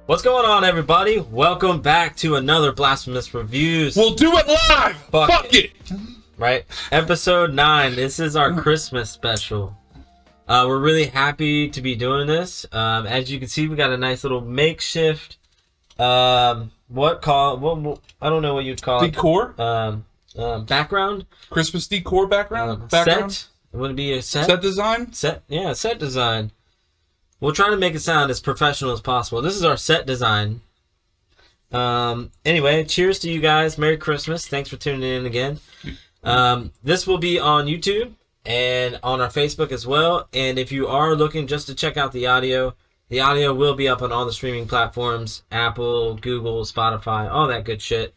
What's going on, everybody? Welcome back to another Blasphemous Reviews. We'll do it live! Fuck it! Right? Episode 9. This is our Christmas special. We're really happy to be doing this. As you can see, we got a nice little makeshift, I don't know what you'd call Decor? it. Background? Christmas decor background? Set? Would it be a set? Set design? Set design. We'll try to make it sound as professional as possible. This is our set design. Anyway, cheers to you guys. Merry Christmas. Thanks for tuning in again. This will be on YouTube and on our Facebook as well. And if you are looking just to check out the audio will be up on all the streaming platforms. Apple, Google, Spotify, all that good shit.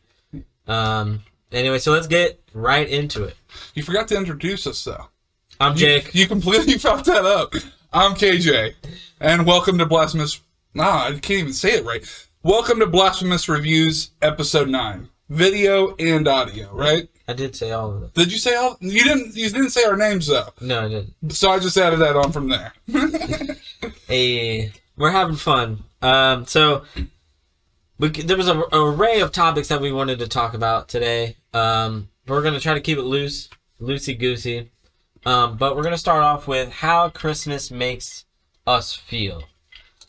Anyway, so let's get right into it. You forgot to introduce us, though. I'm Jake. You completely fucked that up. I'm KJ. And welcome to Blasphemous... I can't even say it right. Welcome to Blasphemous Reviews, Episode 9. Video and audio, right? I did say all of it. Did you say all... You didn't say our names, though. No, I didn't. So I just added that on from there. Hey, we're having fun. There was an array of topics that we wanted to talk about today. We're going to try to keep it loosey-goosey. But we're going to start off with how Christmas makes us feel.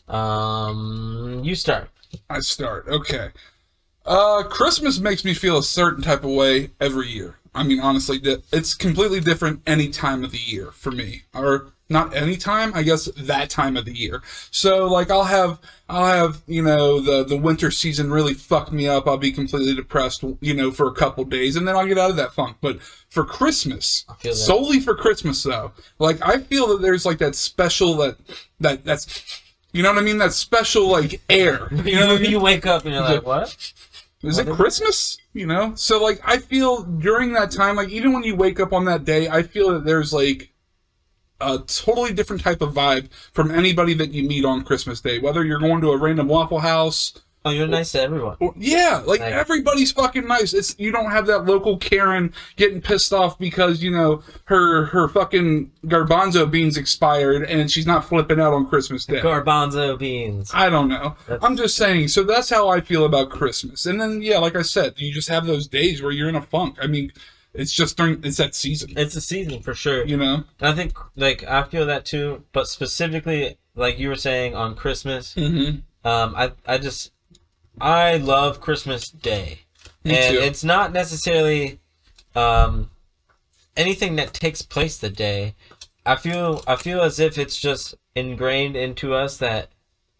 You start. I start. Okay. Christmas makes me feel a certain type of way every year. I mean, honestly, it's completely different any time of the year for me. Or not any time, I guess that time of the year. So, like, I'll have, you know, the winter season really fuck me up. I'll be completely depressed, you know, for a couple days, and then I'll get out of that funk. But for Christmas, solely for Christmas, though, like, I feel that there's, like, that special, that's, you know what I mean? That special, like, air. You know what I mean? You wake up and you're like, what? Is it Christmas? You know? So, like, I feel during that time, like, even when you wake up on that day, I feel that there's, like, a totally different type of vibe from anybody that you meet on Christmas Day. Whether you're going to a random Waffle House. Oh, you're nice to everyone. Yeah, like everybody's fucking nice. You don't have that local Karen getting pissed off because, you know, her fucking garbanzo beans expired and she's not flipping out on Christmas Day. Garbanzo beans. I don't know. I'm just saying. So that's how I feel about Christmas. And then, yeah, like I said, you just have those days where you're in a funk. I mean, it's that season. It's a season for sure. You know? And I think, like, I feel that too, but specifically, like you were saying, on Christmas, I love Christmas Day. Me too. It's not necessarily anything that takes place the day. I feel as if it's just ingrained into us that,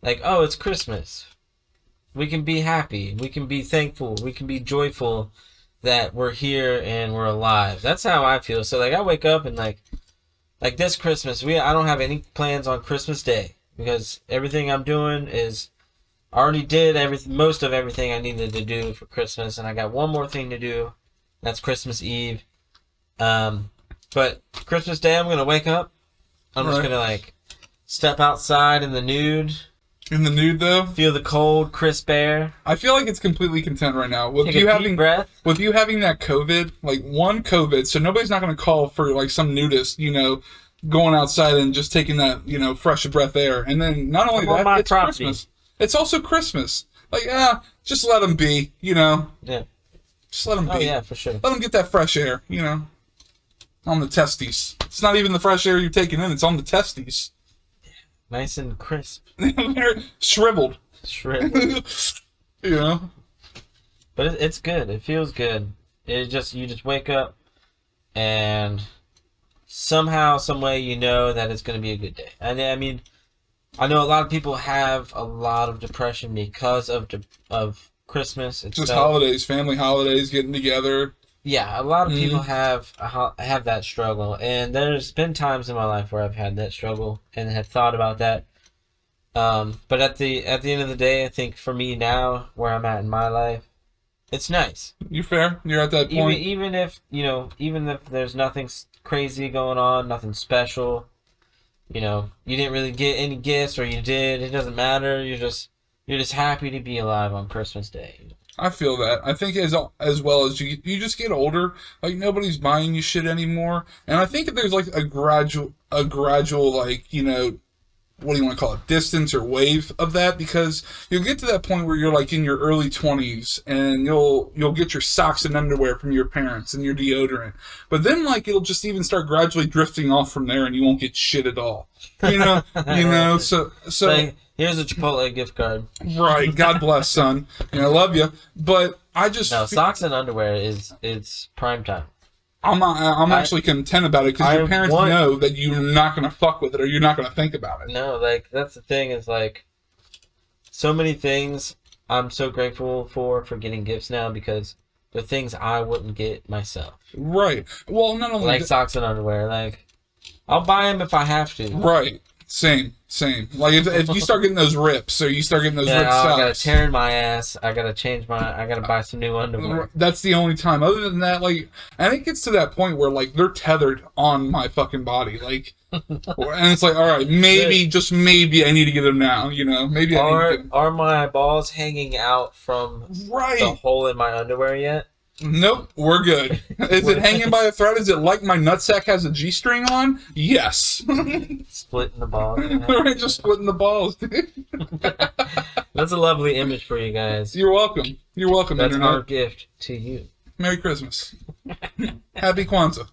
like, oh, it's Christmas. We can be happy. We can be thankful. We can be joyful that we're here and we're alive. That's how I feel. So, like, I wake up and, like this Christmas, I don't have any plans on Christmas Day because everything I'm doing is I already did most of everything I needed to do for Christmas, and I got one more thing to do. That's Christmas Eve. But Christmas Day, I'm going to wake up. I'm just going to, like, step outside in the nude. In the nude, though? Feel the cold, crisp air. I feel like it's completely content right now. Take a deep breath. With you having that COVID, like, one COVID, so nobody's not going to call for, like, some nudist, you know, going outside and just taking that, you know, fresh breath air. And then, not only that, it's Christmas. It's also Christmas. Like, just let them be, you know? Yeah. Just let them be. Oh, yeah, for sure. Let them get that fresh air, you know? On the testes. It's not even the fresh air you're taking in, it's on the testes. Nice and crisp. Shriveled. You know? But it's good. It feels good. You just wake up and somehow, some way, you know that it's going to be a good day. And I mean, I know a lot of people have a lot of depression because of Christmas. It's just holidays, family holidays, getting together. Yeah, a lot of people have that struggle, and there's been times in my life where I've had that struggle and have thought about that. But at the end of the day, I think for me now, where I'm at in my life, it's nice. You're fair. You're at that point. Even if there's nothing crazy going on, nothing special, you know, you didn't really get any gifts, or you did, it doesn't matter. You're just happy to be alive on Christmas Day. I feel that. I think as well as you just get older, like, nobody's buying you shit anymore. And I think there's, like, a gradual, like, you know, what do you want to call it, distance or wave of that, because you'll get to that point where you're like in your early 20s and you'll get your socks and underwear from your parents and your deodorant, but then like it'll just even start gradually drifting off from there and you won't get shit at all, so like, here's a Chipotle gift card. Right, God bless, son, I love you, but I just socks and underwear is prime time. I'm actually content about it because your parents know that you're not going to fuck with it or you're not going to think about it. No, like, that's the thing is, like, so many things I'm so grateful for getting gifts now because they're things I wouldn't get myself. Right. Well, not only... Like socks and underwear. Like, I'll buy them if I have to. Right. Same. Like, if you start getting those rips or you start getting those ripped socks... I gotta tear in my ass. I gotta buy some new underwear. That's the only time. Other than that, like... And it gets to that point where, like, they're tethered on my fucking body. Like... and it's like, alright, just maybe I need to get them now, Maybe Are my balls hanging out from the hole in my underwear yet? Nope, we're good. Is it hanging by a thread? Is it like my nutsack has a G-string on? Yes. Splitting the balls. Right, just splitting the balls, dude. That's a lovely image for you guys. You're welcome. That's Internet. Our gift to you. Merry Christmas. Happy Kwanzaa.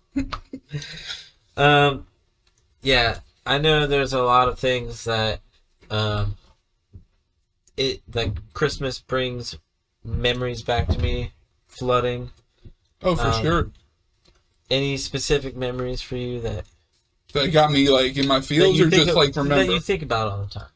Yeah, I know there's a lot of things that like Christmas brings memories back to me. Flooding. Oh, for sure. Any specific memories for you that got me like in my feels, or just like remember that you think about all the time?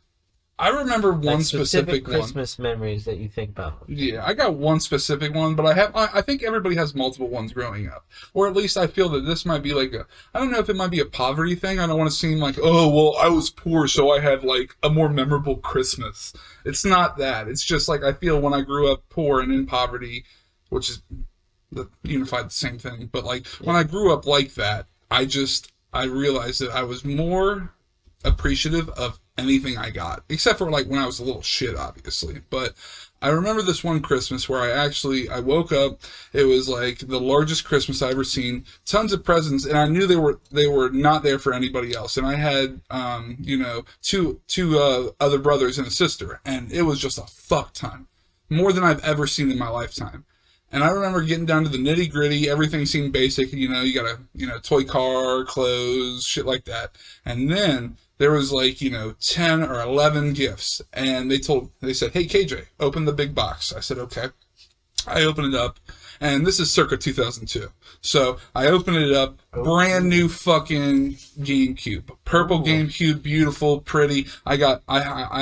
I remember one specific Christmas memories that you think about. Yeah, I got one specific one, but I think everybody has multiple ones growing up, or at least I feel that this might be like I don't know if it might be a poverty thing. I don't want to seem like, oh well, I was poor, so I had like a more memorable Christmas. It's not that. It's just like I feel when I grew up poor and in poverty, which is unified the same thing. But like when I grew up like that, I realized that I was more appreciative of anything I got, except for like when I was a little shit, obviously. But I remember this one Christmas where I woke up. It was like the largest Christmas I ever seen. Tons of presents, and I knew they were not there for anybody else. And I had two other brothers and a sister, and it was just a fuck ton, more than I've ever seen in my lifetime. And I remember getting down to the nitty gritty. Everything seemed basic. You got a toy car, clothes, shit like that. And then there was like, 10 or 11 gifts. And they said, hey, KJ, open the big box. I said, okay. I opened it up. And this is circa 2002. So I opened it up. Brand new fucking GameCube. Purple GameCube. Beautiful, pretty. I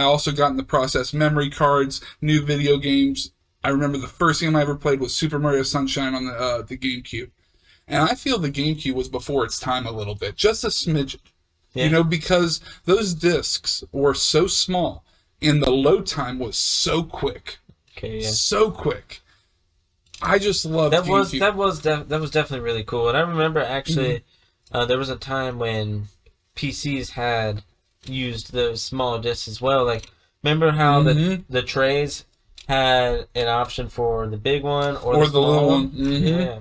also got in the process memory cards, new video games. I remember the first game I ever played was Super Mario Sunshine on the GameCube. And I feel the GameCube was before its time a little bit. Just a smidgen. Yeah. Because those discs were so small and the load time was so quick. Okay, yeah. So quick. I just loved GameCube. That was definitely really cool. And I remember actually there was a time when PCs had used those smaller discs as well. Like, remember how the trays had an option for the big one or the little one. Mm-hmm. Yeah.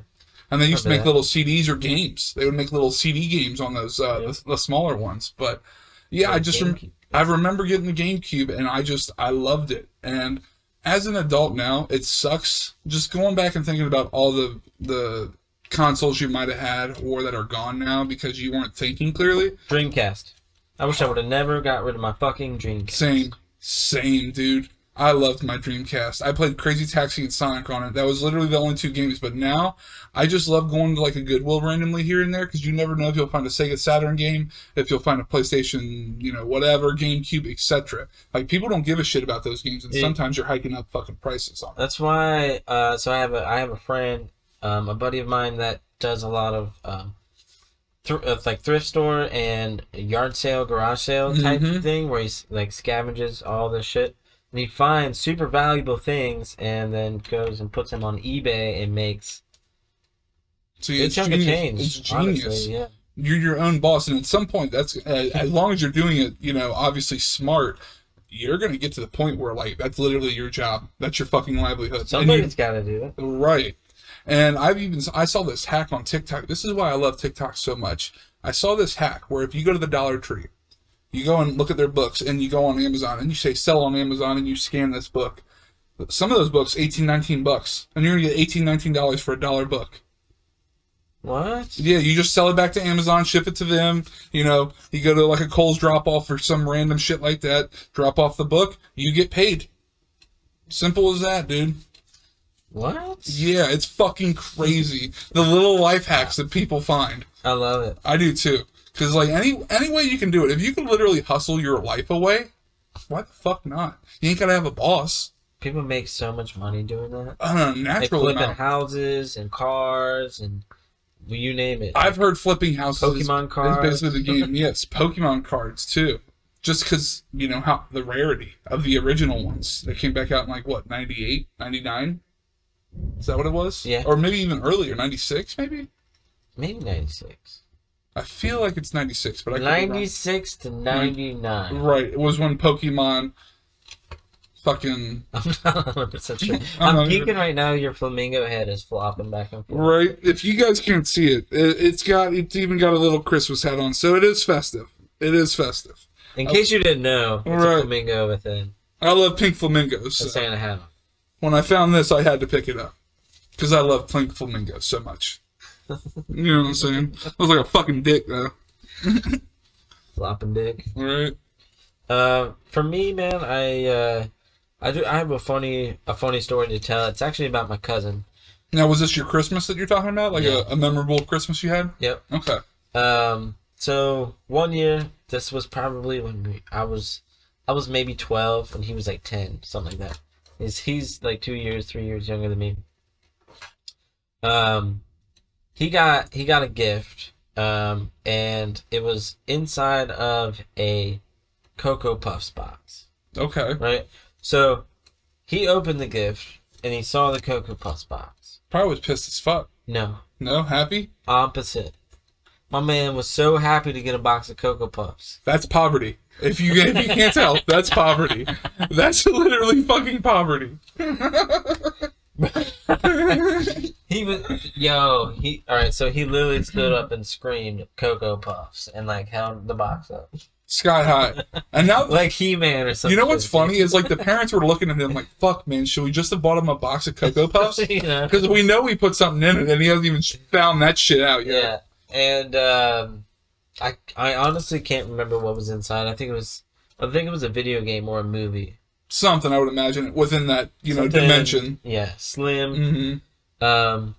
And they used to make little CDs or games. They would make little CD games on those the smaller ones. But yeah, I remember getting the GameCube and I loved it. And as an adult now, it sucks just going back and thinking about all the consoles you might have had or that are gone now because you weren't thinking clearly. Dreamcast. I wish I would have never got rid of my fucking Dreamcast. Same, dude. I loved my Dreamcast. I played Crazy Taxi and Sonic on it. That was literally the only two games. But now, I just love going to like a Goodwill randomly here and there because you never know if you'll find a Sega Saturn game, if you'll find a PlayStation, whatever, GameCube, etc. Like, people don't give a shit about those games, and sometimes you're hiking up fucking prices on them. That's why. So I have a friend, a buddy of mine that does a lot of like thrift store and yard sale, garage sale type thing, where he's like scavenges all this shit. And he finds super valuable things and then goes and puts them on eBay and makes a chunk of change. It's genius. Honestly, yeah. You're your own boss, and at some point, that's as long as you're doing it, obviously smart, you're going to get to the point where, like, that's literally your job. That's your fucking livelihood. Somebody's got to do it. Right. And I saw this hack on TikTok. This is why I love TikTok so much. I saw this hack where if you go to the Dollar Tree You go and look at their books, and you go on Amazon, and you say sell on Amazon, and you scan this book. Some of those books, $18-19, and you're gonna get $18-19 for a dollar book. What? Yeah, you just sell it back to Amazon, ship it to them. You know, you go to like a Kohl's drop-off or some random shit like that, drop off the book, you get paid. Simple as that, dude. What? Yeah, it's fucking crazy. The little life hacks that people find. I love it. I do too. Because like any way you can do it, if you can literally hustle your life away, why the fuck not? You ain't gotta have a boss. People make so much money doing that. Natural like flipping amount. houses and cars and you name it. I've heard flipping houses Pokemon cards. is basically the game. Yes, Pokemon cards too. Just because, you know, how the rarity of the original ones. They came back out in like, what, 98, 99? Is that what it was? Yeah. Or maybe even earlier, 96 maybe? Maybe 96. I feel like it's 96, but I could be wrong. 96 to 99. Right. It was when Pokemon fucking... I'm not 100% sure. I'm peeking right now. Your flamingo head is flopping back and forth. Right. If you guys can't see it, it's even got a little Christmas hat on, so it is festive. It is festive. In case you didn't know, it's a flamingo with I love pink flamingos. a Santa hat on. When I found this, I had to pick it up. Because I love pink flamingos so much. You know what I'm saying? It was like a fucking dick, though. Flopping dick. Right. For me, man, I have a funny story to tell. It's actually about my cousin. Now, was this your Christmas that you're talking about? Like a memorable Christmas you had? Yep. Okay. So one year, this was probably when I was maybe 12 and he was like 10, something like that. He's like 3 years younger than me. He got a gift, and it was inside of a Cocoa Puffs box. Okay. Right? So he opened the gift and he saw the Cocoa Puffs box. Probably was pissed as fuck. No. No? Happy? Opposite. My man was so happy to get a box of Cocoa Puffs. That's poverty. If you can't tell, that's poverty. That's literally fucking poverty. Alright, so he literally stood up and screamed Cocoa Puffs and like held the box up. Sky high. And now like He-Man or something. You know what's funny is like the parents were looking at him like, fuck man, should we just have bought him a box of Cocoa Puffs? Because we know we put something in it and he hasn't even found that shit out yet. Yeah. And I honestly can't remember what was inside. I think it was a video game or a movie. Something, I would imagine, within that, dimension. Yeah, slim. Mm-hmm.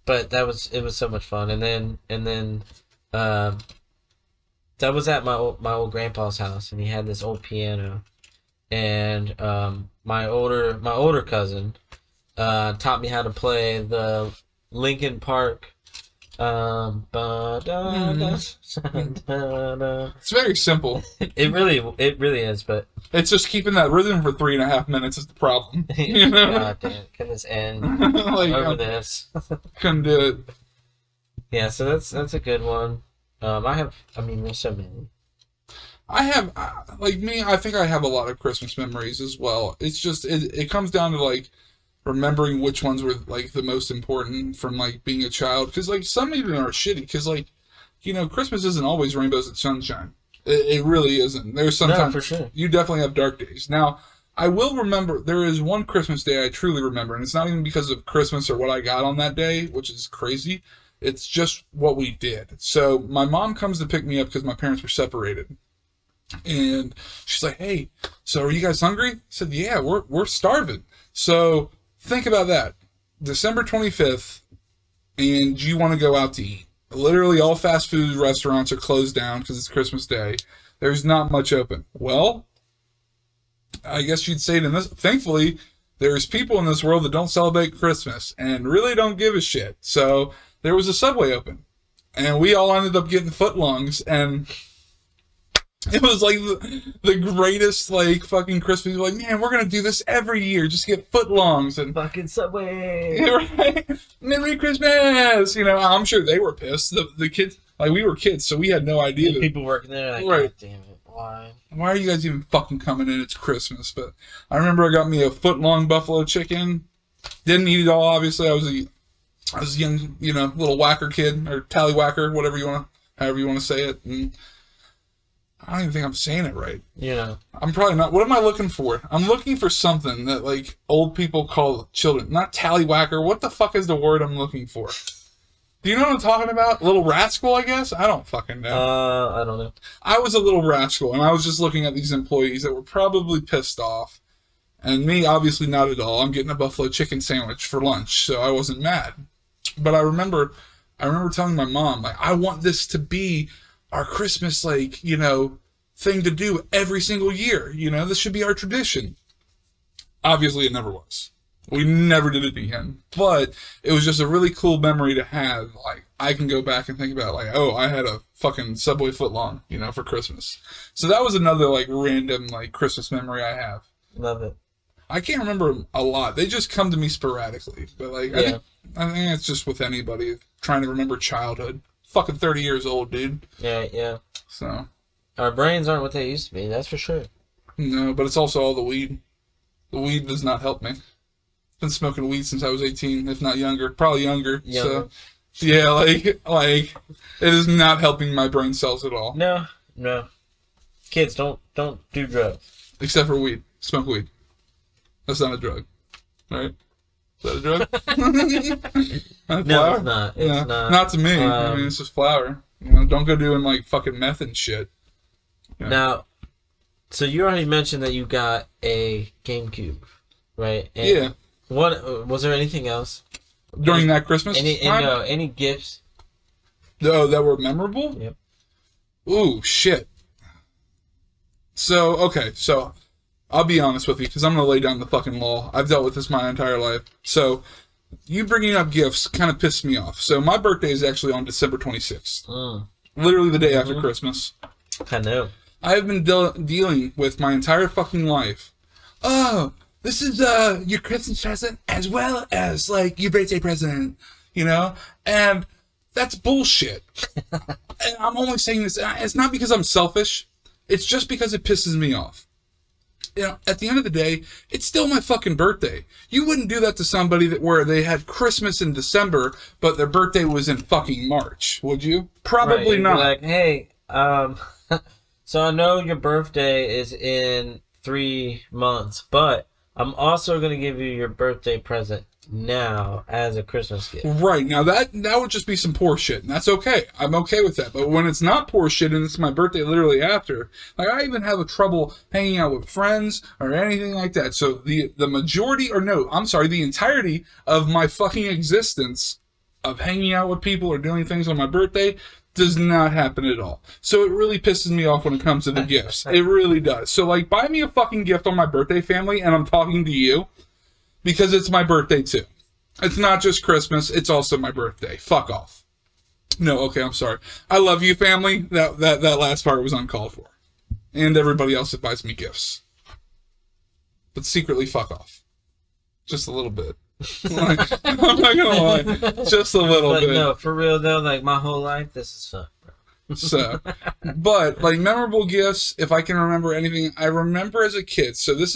But it was so much fun. And then that was at my old grandpa's house, and he had this old piano. And my older cousin taught me how to play the Linkin Park. It's very simple. It really is, but it's just keeping that rhythm for 3.5 minutes is the problem. You know? God damn, can this end over this? Couldn't do it. Yeah, so that's a good one. There's so many. I have, I think I have a lot of Christmas memories as well. It's just, it comes down to, like, remembering which ones were, like, the most important from, like, being a child. Because, like, some even are shitty. Because, like, Christmas isn't always rainbows and sunshine. It really isn't. There's sometimes... No, for sure. You definitely have dark days. Now, I will remember, there is one Christmas day I truly remember. And it's not even because of Christmas or what I got on that day, which is crazy. It's just what we did. So, my mom comes to pick me up because my parents were separated. And she's like, hey, so are you guys hungry? I said, yeah, we're starving. So... think about that. December 25th, and you want to go out to eat. Literally all fast food restaurants are closed down because it's Christmas Day. There's not much open. Well, I guess you'd say it in this. Thankfully, there's people in this world that don't celebrate Christmas and really don't give a shit. So there was a Subway open. And we all ended up getting footlongs, and... it was like the greatest, like, fucking Christmas. Like, man, we're going to do this every year. Just get footlongs and... fucking Subway. Right? Merry Christmas! I'm sure they were pissed. The kids, like, we were kids, so we had no idea. People working there, like, right. God damn it, why? Why are you guys even fucking coming in? It's Christmas. But I remember I got me a footlong buffalo chicken. Didn't eat it all, obviously. I was a young, little whacker kid, or tallywhacker, however you want to say it. And I don't even think I'm saying it right. You know. I'm probably not. What am I looking for? I'm looking for something that, like, old people call children. Not tallywhacker. What the fuck is the word I'm looking for? Do you know what I'm talking about? Little rascal, I guess? I don't fucking know. I don't know. I was a little rascal, and I was just looking at these employees that were probably pissed off. And me, obviously not at all. I'm getting a buffalo chicken sandwich for lunch, so I wasn't mad. But I remember telling my mom, like, I want this to be our Christmas, like, you know, thing to do every single year. You know, this should be our tradition. Obviously, it never was. We never did it again. But it was just a really cool memory to have. Like, I can go back and think about, like, oh, I had a fucking Subway footlong, you know, for Christmas. So that was another, like, random, like, Christmas memory I have. Love it. I can't remember a lot. They just come to me sporadically. But, like, Yeah. I think it's just with anybody trying to remember childhood. Fucking 30 years old, dude. Yeah. So. Our brains aren't what they used to be, that's for sure. No, but it's also all the weed. The weed does not help me. Been smoking weed since I was 18, if not younger. Probably younger. So, yeah, like, it is not helping my brain cells at all. No. Kids, don't do drugs. Except for weed. Smoke weed. That's not a drug. Right? Is that a drug? No, it's not. It's not. Not to me. I mean, it's just flour. You know, don't go doing, like, fucking meth and shit. Yeah. Now, so you already mentioned that you got a GameCube, right? And yeah. What was there anything else during that Christmas time? Any gifts? Oh, that were memorable? Yep. Ooh, shit. So, okay, so I'll be honest with you, because I'm going to lay down the fucking law. I've dealt with this my entire life. So, you bringing up gifts kind of pissed me off. So, my birthday is actually on December 26th. Literally the day after Christmas. I know. I have been dealing with my entire fucking life. Oh, this is your Christmas present as well as, like, your birthday present, you know? And that's bullshit. And I'm only saying this, it's not because I'm selfish. It's just because it pisses me off. You know, at the end of the day, it's still my fucking birthday. You wouldn't do that to somebody where they had Christmas in December, but their birthday was in fucking March, would you? Probably right, not. Like, hey, so I know your birthday is in 3 months, but I'm also going to give you your birthday present now as a Christmas gift. Right. Now, that would just be some poor shit, and that's okay. I'm okay with that. But when it's not poor shit and it's my birthday literally after, like, I even have a trouble hanging out with friends or anything like that. So the entirety of my fucking existence of hanging out with people or doing things on my birthday does not happen at all. So it really pisses me off when it comes to the gifts. It really does. So, like, buy me a fucking gift on my birthday, family, and I'm talking to you. Because it's my birthday, too. It's not just Christmas, it's also my birthday. Fuck off. No, okay, I'm sorry. I love you, family. That last part was uncalled for. And everybody else that buys me gifts. But secretly, fuck off. Just a little bit. Like, I'm not gonna lie. Just a little bit. No, for real, though, like, my whole life, this is fun, bro. So, but, like, memorable gifts, if I can remember anything, I remember as a kid, so this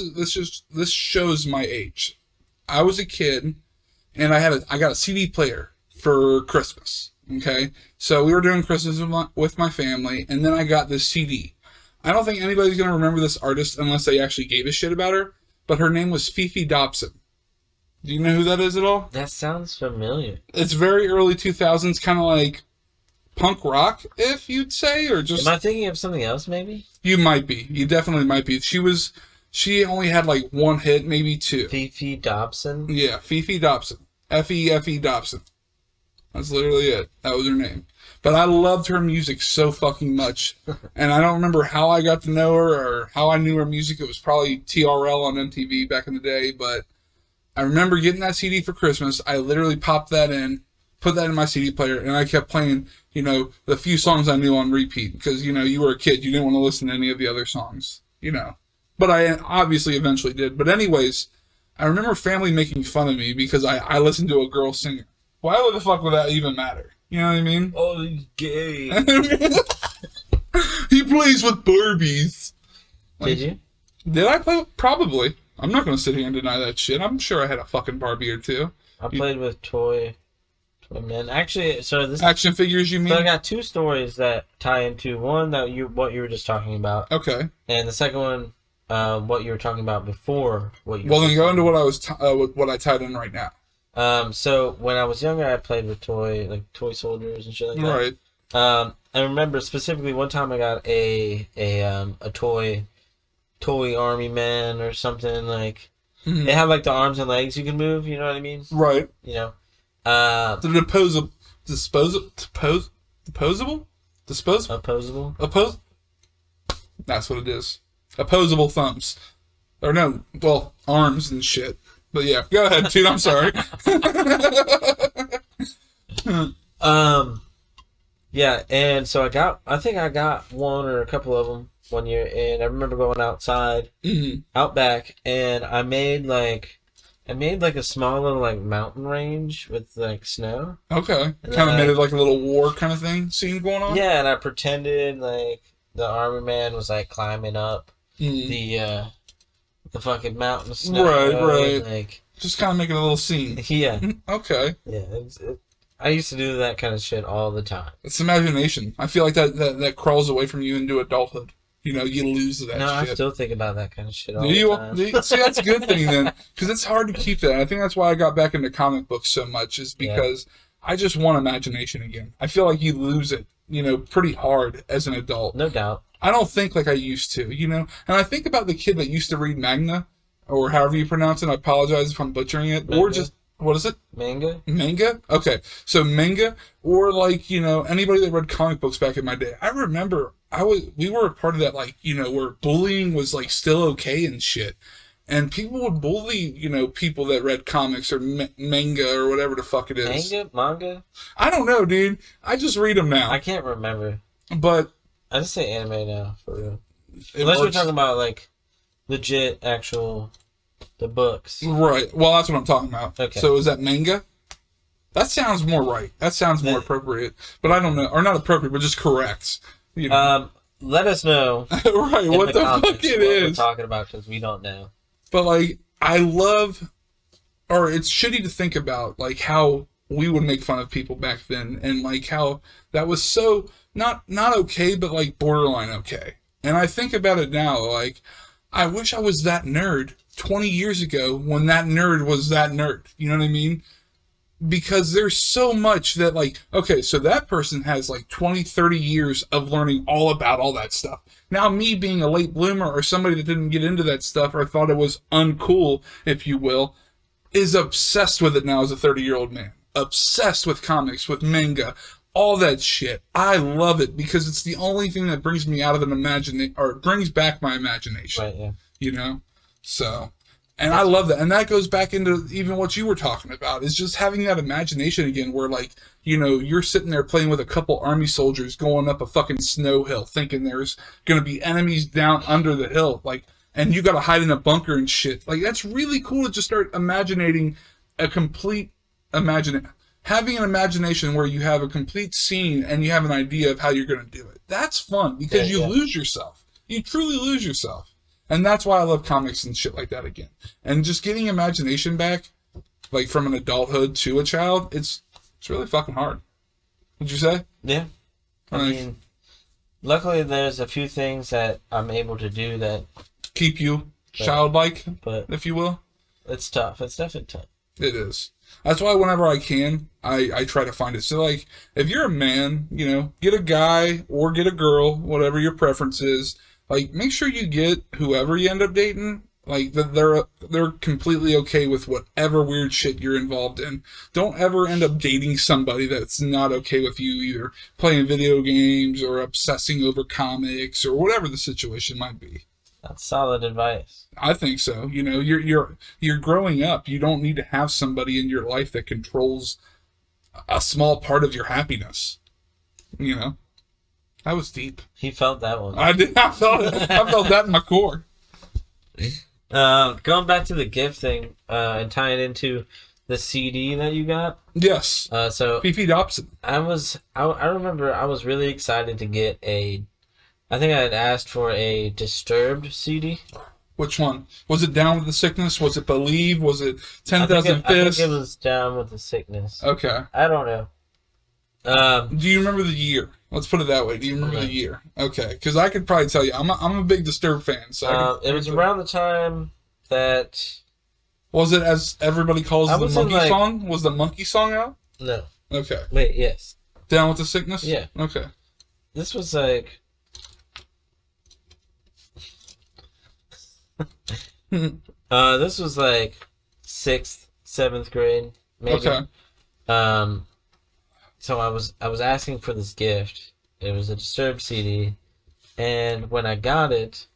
shows my age. I was a kid, and I got a CD player for Christmas, okay? So we were doing Christmas with my family, and then I got this CD. I don't think anybody's going to remember this artist unless they actually gave a shit about her, but her name was Fifi Dobson. Do you know who that is at all? That sounds familiar. It's very early 2000s, kind of like punk rock, if you'd say, or just... Am I thinking of something else, maybe? You might be. You definitely might be. She only had, like, one hit, maybe two. Fifi Dobson? Yeah, Fifi Dobson. F-E-F-E Dobson. That's literally it. That was her name. But I loved her music so fucking much. And I don't remember how I got to know her or how I knew her music. It was probably TRL on MTV back in the day. But I remember getting that CD for Christmas. I literally popped that in, put that in my CD player, and I kept playing, you know, the few songs I knew on repeat. Because, you know, you were a kid. You didn't want to listen to any of the other songs, you know. But I obviously eventually did. But anyways, I remember family making fun of me because I listened to a girl sing. Why the fuck would that even matter? You know what I mean? Oh, he's gay. He plays with Barbies. Like, Did you? Did I play? Probably. I'm not going to sit here and deny that shit. I'm sure I had a fucking Barbie or two. I played with toy man. Actually, so this Action figures, you mean? So I got two stories that tie into one that what you were just talking about. Okay. And the second one, what you were talking about before. Well, then go into what I was what I tied in right now. So when I was younger, I played with toy soldiers and shit like that. Right. I remember specifically one time I got a toy army man or something like. Mm-hmm. They have like the arms and legs you can move. You know what I mean? Right. You know. The That's what it is. Opposable thumbs. Or no, well, arms and shit. But yeah, go ahead, dude. I'm sorry. Yeah, and so I think I got one or a couple of them one year, and I remember going outside, out back, and I made like a small little like mountain range with like snow. Okay. Kind of made it like a little war kind of scene going on? Yeah, and I pretended like the armor man was like climbing up the fucking mountain of snow. Right. Like, just kind of making a little scene. Yeah. Okay. Yeah, I used to do that kind of shit all the time. It's imagination. I feel like that crawls away from you into adulthood. You know, you lose that shit. No, I still think about that kind of shit all the time. See, that's a good thing then, because it's hard to keep that. I think that's why I got back into comic books so much, is because I just want imagination again. I feel like you lose it, you know, pretty hard as an adult. No doubt. I don't think like I used to, you know? And I think about the kid that used to read manga, or however you pronounce it. I apologize if I'm butchering it. Manga. Or just, what is it? Manga? Manga? Okay. So manga, or like, you know, anybody that read comic books back in my day. I remember we were a part of that, like, you know, where bullying was like still okay and shit. And people would bully, you know, people that read comics or manga or whatever the fuck it is. Manga? I don't know, dude. I just read them now. I can't remember. But I just say anime now, for real. Unless we're talking about, like, legit, the books. Right. Well, that's what I'm talking about. Okay. So is that manga? That sounds more right. That sounds more appropriate. But I don't know. Or not appropriate, but just correct. You know? Let us know. Right. What the fuck it is. We're talking about, because we don't know. But, like, I love... Or it's shitty to think about, like, how we would make fun of people back then. And, like, how that was so... Not okay, but, like, borderline okay. And I think about it now, like... I wish I was that nerd 20 years ago when that nerd was that nerd. You know what I mean? Because there's so much that, like, okay, so that person has like 20, 30 years of learning all about all that stuff. Now me being a late bloomer or somebody that didn't get into that stuff or thought it was uncool, if you will, is obsessed with it now as a 30-year-old man. Obsessed with comics, with manga, all that shit. I love it because it's the only thing that brings me out of an imagination, or brings back my imagination. Right, yeah. You know? So, and I love that. And that goes back into even what you were talking about, is just having that imagination again where, like, you know, you're sitting there playing with a couple army soldiers going up a fucking snow hill thinking there's going to be enemies down under the hill. Like, and you got to hide in a bunker and shit. Like, that's really cool to just start imagining a complete having an imagination where you have a complete scene and you have an idea of how you're going to do it. That's fun because you lose yourself. You truly lose yourself. And that's why I love comics and shit like that again. And just getting imagination back, like from an adulthood to a child, it's really fucking hard. Would you say? Yeah. I mean, luckily there's a few things that I'm able to do that keep you childlike, but if you will. It's tough. It's definitely tough. It is. That's why whenever I can, I try to find it. So, like, if you're a man, you know, get a guy or get a girl, whatever your preference is. Like, make sure you get whoever you end up dating. Like, they're completely okay with whatever weird shit you're involved in. Don't ever end up dating somebody that's not okay with you either playing video games or obsessing over comics or whatever the situation might be. That's solid advice. I think so. You know, you're growing up. You don't need to have somebody in your life that controls a small part of your happiness. You know, that was deep. He felt that one. I did. I felt it. I felt that in my core. Going back to the gift thing and tying into the CD that you got. Yes. So Fifi Dobson. I remember I was really excited to get I think I had asked for a Disturbed CD. Which one? Was it Down with the Sickness? Was it Believe? Was it 10,000 Fists? I think it was Down with the Sickness. Okay. I don't know. Do you remember the year? Let's put it that way. Do you remember the year? Okay, because I could probably tell you. I'm a big Disturbed fan. So it was around the time that... Was it, as everybody calls it, the Monkey Song? Was the Monkey Song out? No. Okay. Wait, yes. Down with the Sickness? Yeah. Okay. This was like... this was like 6th, 7th grade, maybe. Okay. So I was asking for this gift. It was a Disturbed CD, and when I got it,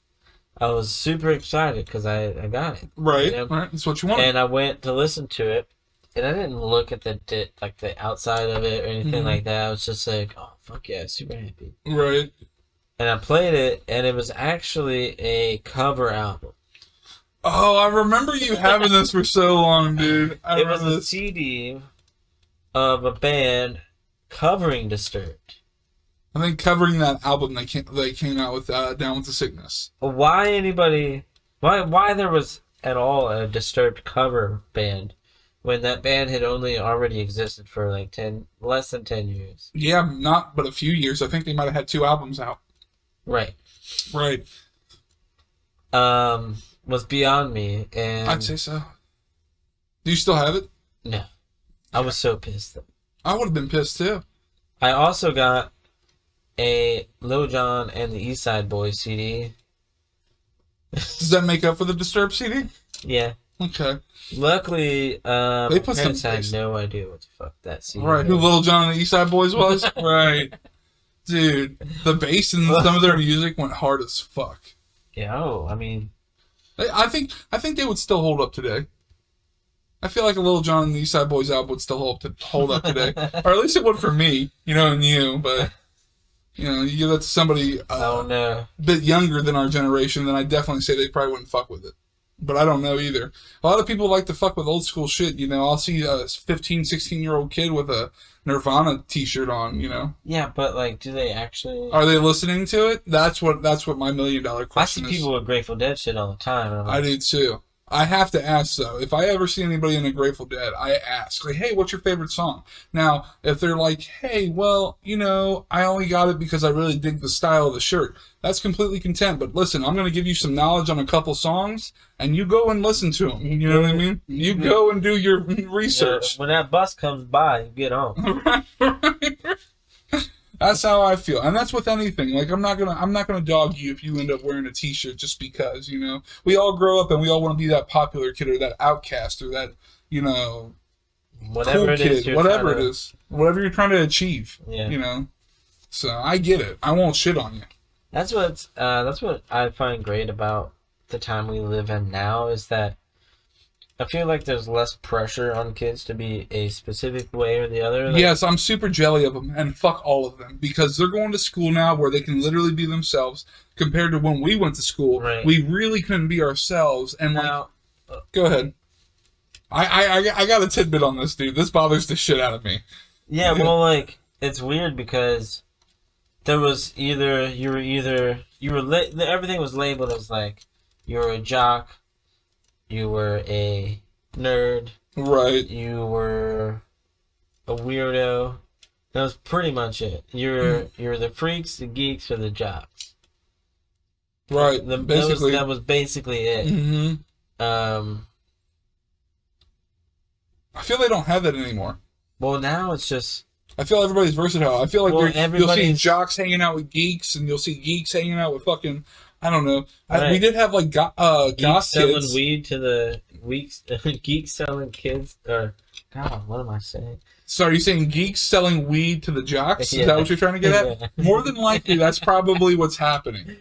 I was super excited because I got it. Right, you know? right. That's what you wanted. And I went to listen to it, and I didn't look at the outside of it or anything like that. I was just like, oh fuck yeah, super happy. Right. And I played it, and it was actually a cover album. Oh, I remember you having this for so long, dude. It was a CD of a band covering Disturbed. I think covering that album they came out with, Down with the Sickness. Why there was at all a Disturbed cover band when that band had only already existed for like less than 10 years? Yeah, not but a few years. I think they might have had 2 albums out. Right. Right. Was beyond me, and I'd say so. Do you still have it? No. I was so pissed. I would have been pissed too. I also got a Lil Jon and the East Side Boys CD. Does that make up for the Disturbed CD? Yeah. Okay. Luckily, they my put parents some had no idea what the fuck that CD Right, who Lil Jon and the East Side Boys was? Right. Dude, the bass in some of their music went hard as fuck. Yeah, I mean... I think they would still hold up today. I feel like a Lil Jon and the East Side Boys album would still hold up today. Or at least it would for me, and you, but... you give that to somebody a bit younger than our generation, then I definitely say they probably wouldn't fuck with it. But I don't know either. A lot of people like to fuck with old school shit, I'll see a 15, 16-year-old kid with a Nirvana t-shirt on, Yeah, but, do they actually... Are they listening to it? That's what my $1 million question is. I see people with Grateful Dead shit all the time. And I do, too. I have to ask, though. If I ever see anybody in a Grateful Dead, I ask, hey, what's your favorite song? Now, if they're like, hey, well, I only got it because I really dig the style of the shirt, that's completely content. But listen, I'm going to give you some knowledge on a couple songs, and you go and listen to them. You know what I mean? You go and do your research. Yeah, when that bus comes by, you get on. Right. That's how I feel, and that's with anything. I'm not gonna dog you if you end up wearing a T-shirt just because. We all grow up and we all want to be that popular kid or that outcast or that whatever cool it is, kid, whatever it is, whatever you're trying to achieve. Yeah. So I get it. I won't shit on you. That's what I find great about the time we live in now is that I feel like there's less pressure on kids to be a specific way or the other. Yes, I'm super jelly of them, and fuck all of them, because they're going to school now where they can literally be themselves, compared to when we went to school. Right. We really couldn't be ourselves, and now, go ahead. I got a tidbit on this, dude. This bothers the shit out of me. Yeah, well, it's weird because there was everything was labeled as you were a jock, you were a nerd. Right. You were a weirdo. That was pretty much it. You're the freaks, the geeks, or the jocks. Right. Basically. That was basically it. Mm-hmm. I feel they don't have that anymore. Well, now it's just... I feel everybody's versatile. I feel like you'll see jocks hanging out with geeks, and you'll see geeks hanging out with fucking... I don't know. Right. We did have goth kids selling weed to the geeks selling kids. Or God, what am I saying? So are you saying geeks selling weed to the jocks? Yeah. Is that what you're trying to get at? Yeah. More than likely, that's probably what's happening.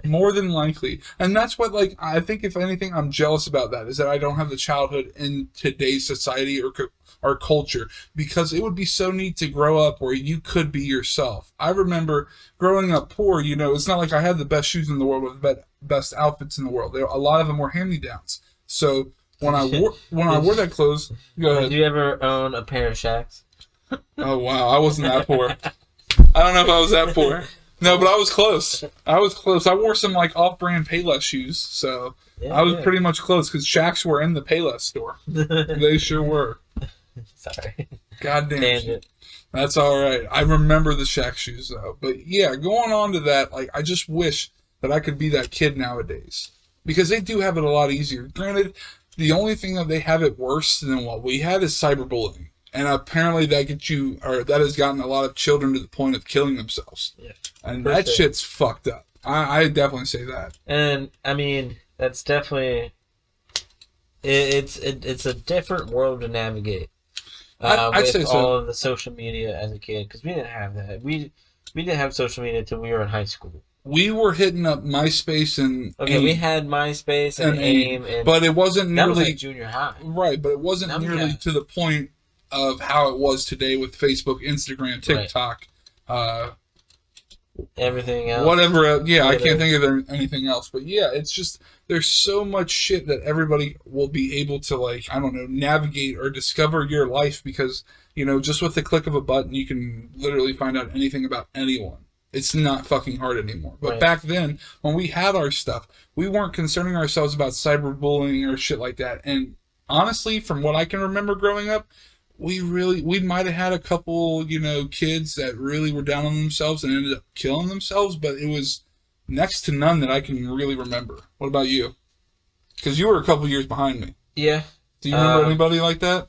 More than likely, and that's what I think. If anything, I'm jealous about that is that I don't have the childhood in today's society or our culture, because it would be so neat to grow up where you could be yourself. I remember growing up poor, it's not like I had the best shoes in the world or the best outfits in the world. A lot of them were hand-me-downs. So when I wore that clothes, go ahead. Did you ever own a pair of Shaqs? Oh, wow. I wasn't that poor. I don't know if I was that poor. No, but I was close. I wore some like off-brand Payless shoes, so I was pretty much close because Shaqs were in the Payless store. They sure were. Sorry. Goddamn. Tangent. That's all right. I remember the Shaq shoes though. But yeah, going on to that, like I just wish that I could be that kid nowadays because they do have it a lot easier. Granted, the only thing that they have it worse than what we had is cyberbullying. And apparently that has gotten a lot of children to the point of killing themselves. Yeah. And that shit's fucked up. I definitely say that. And I mean, that's definitely it's a different world to navigate. I'd say so. All of the social media as a kid, because we didn't have that. We didn't have social media until we were in high school. We were hitting up MySpace and AIM. We had MySpace and AIM, but it wasn't nearly that was like junior high, right? But it wasn't nearly to the point of how it was today with Facebook, Instagram, TikTok, everything else. Whatever. Yeah, I can't think of anything else. But yeah, it's just there's so much shit that everybody will be able to, like, I don't know, navigate or discover your life because, you know, just with the click of a button, you can literally find out anything about anyone. It's not fucking hard anymore. But back then, when we had our stuff, we weren't concerning ourselves about cyberbullying or shit like that. And honestly, from what I can remember growing up, we might have had a couple, you know, kids that really were down on themselves and ended up killing themselves, but it was next to none that I can really remember. What about you? Because you were a couple years behind me. Yeah. Do you remember anybody like that?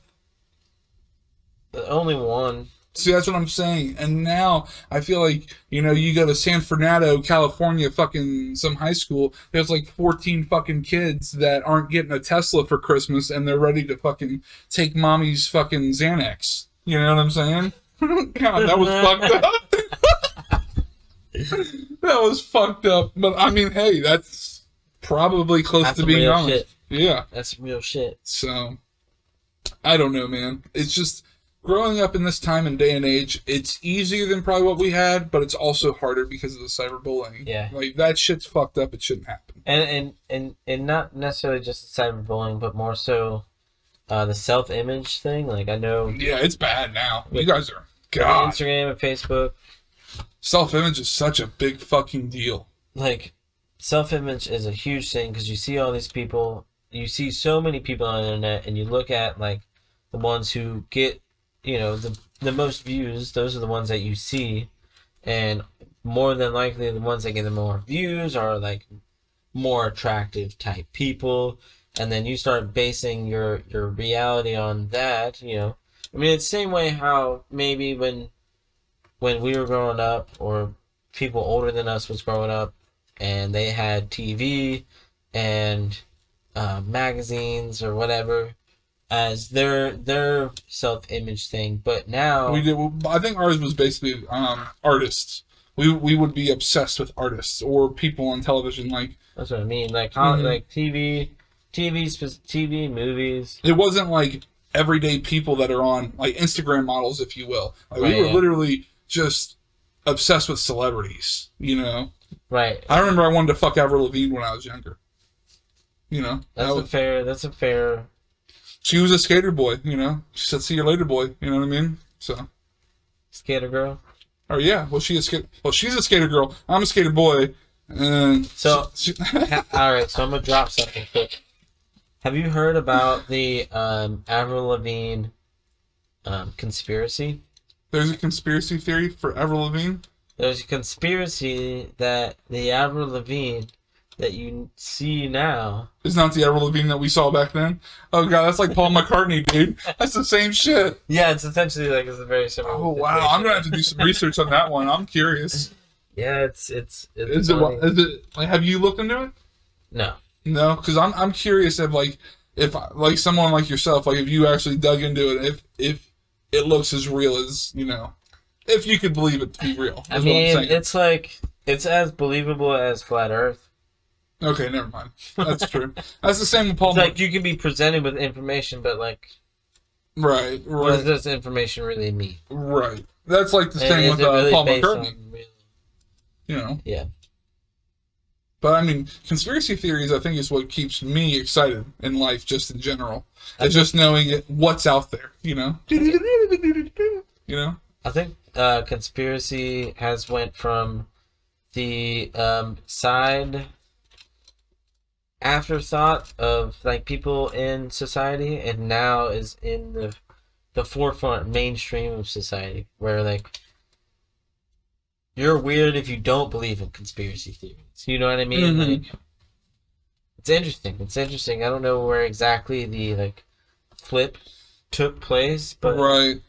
Only one. See, that's what I'm saying. And now I feel like, you know, you go to San Fernando, California, fucking some high school, there's like 14 fucking kids that aren't getting a Tesla for Christmas and they're ready to fucking take mommy's fucking Xanax. You know what I'm saying? God, that was fucked up. That was fucked up. But I mean, hey, that's probably close to being honest. Shit. Yeah. That's real shit. So, I don't know, man. It's just... growing up in this time and day and age, it's easier than probably what we had, but it's also harder because of the cyberbullying. Yeah. Like, that shit's fucked up. It shouldn't happen. And not necessarily just the cyberbullying, but more so the self-image thing. Like, I know... yeah, it's bad now. You guys are... God. Instagram and Facebook. Self-image is such a big fucking deal. Like, self-image is a huge thing because you see all these people... you see so many people on the internet, and you look at, like, the ones who get... you know, the most views, those are the ones that you see, and more than likely the ones that get the more views are like more attractive type people, and then you start basing your reality on that, you know. I mean, it's the same way how maybe when we were growing up, or people older than us was growing up, and they had TV and magazines or whatever as their self-image thing, but now we did. I think ours was basically artists. We would be obsessed with artists or people on television. Like that's what I mean. Like how like TV, movies. It wasn't like everyday people that are on like Instagram models, if you will. Like we were literally just obsessed with celebrities. You know. Right. I remember I wanted to fuck Avril Lavigne when I was younger. You know. That's a fair. She was a skater boy, you know. She said, "See you later, boy." You know what I mean? So, skater girl. Oh yeah. Well, she's a skater girl. I'm a skater boy. And so, all right. So I'm gonna drop something quick. Have you heard about the Avril Lavigne conspiracy? There's a conspiracy theory for Avril Lavigne. There's a conspiracy that the Avril Lavigne that you see now is not the Avril Lavigne that we saw back then. Oh god, that's like Paul McCartney, dude. That's the same shit. Yeah, it's essentially like it's a very similar. Oh wow, I'm gonna have to do some research on that one. I'm curious. Yeah, it's. Is it like? Have you looked into it? No, because I'm curious if like someone like yourself, like if you actually dug into it, if it looks as real as, you know, if you could believe it to be real. I mean, it's like it's as believable as flat Earth. Okay, never mind. That's true. That's the same with Paul. It's like you can be presented with information, but like, right. What does this information really mean? Right. That's like the same with really Paul McCartney. You know. Yeah. But I mean, conspiracy theories, I think, is what keeps me excited in life, just in general. It's just knowing what's out there. You know. You know. I think conspiracy has went from the side afterthought of like people in society, and now is in the forefront mainstream of society, where like you're weird if you don't believe in conspiracy theories. You know what I mean? Mm-hmm. Like, it's interesting. It's interesting. I don't know where exactly the like flip took place, but Right.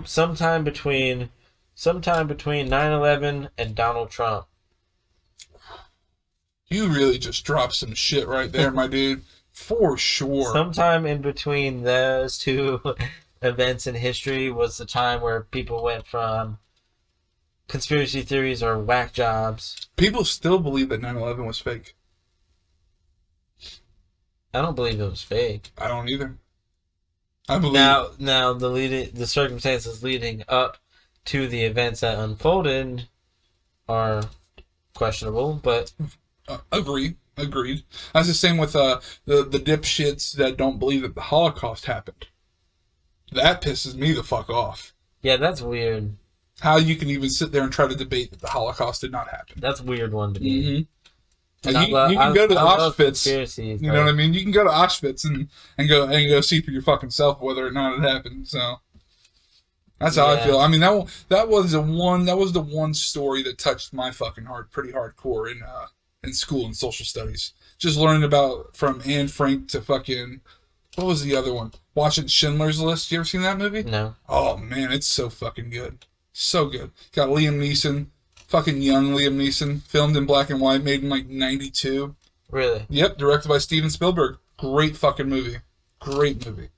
sometime between 9/11 and Donald Trump. You really just dropped some shit right there, my dude. For sure. Sometime in between those two events in history was the time where people went from conspiracy theories or whack jobs. People still believe that 9/11 was fake. I don't believe it was fake. I don't either. I believe Now the circumstances leading up to the events that unfolded are questionable, but agreed. That's the same with the dipshits that don't believe that the Holocaust happened. That pisses me the fuck off. yeah, that's weird. How you can even sit there and try to debate that the Holocaust did not happen. That's a weird one to me. Mm-hmm. And you can go to Auschwitz. You know what I mean? You can go to Auschwitz and go see for your fucking self whether or not it happened. So that's how I feel. I mean, that was the one story that touched my fucking heart pretty hardcore in school and social studies. Just learning about from Anne Frank to fucking, what was the other one? Watching Schindler's List. You ever seen that movie? No. Oh man, it's so fucking good. So good. Got Liam Neeson. Fucking young Liam Neeson, filmed in black and white, made in like 92. Really? Yep, directed by Steven Spielberg. Great fucking movie. Great movie.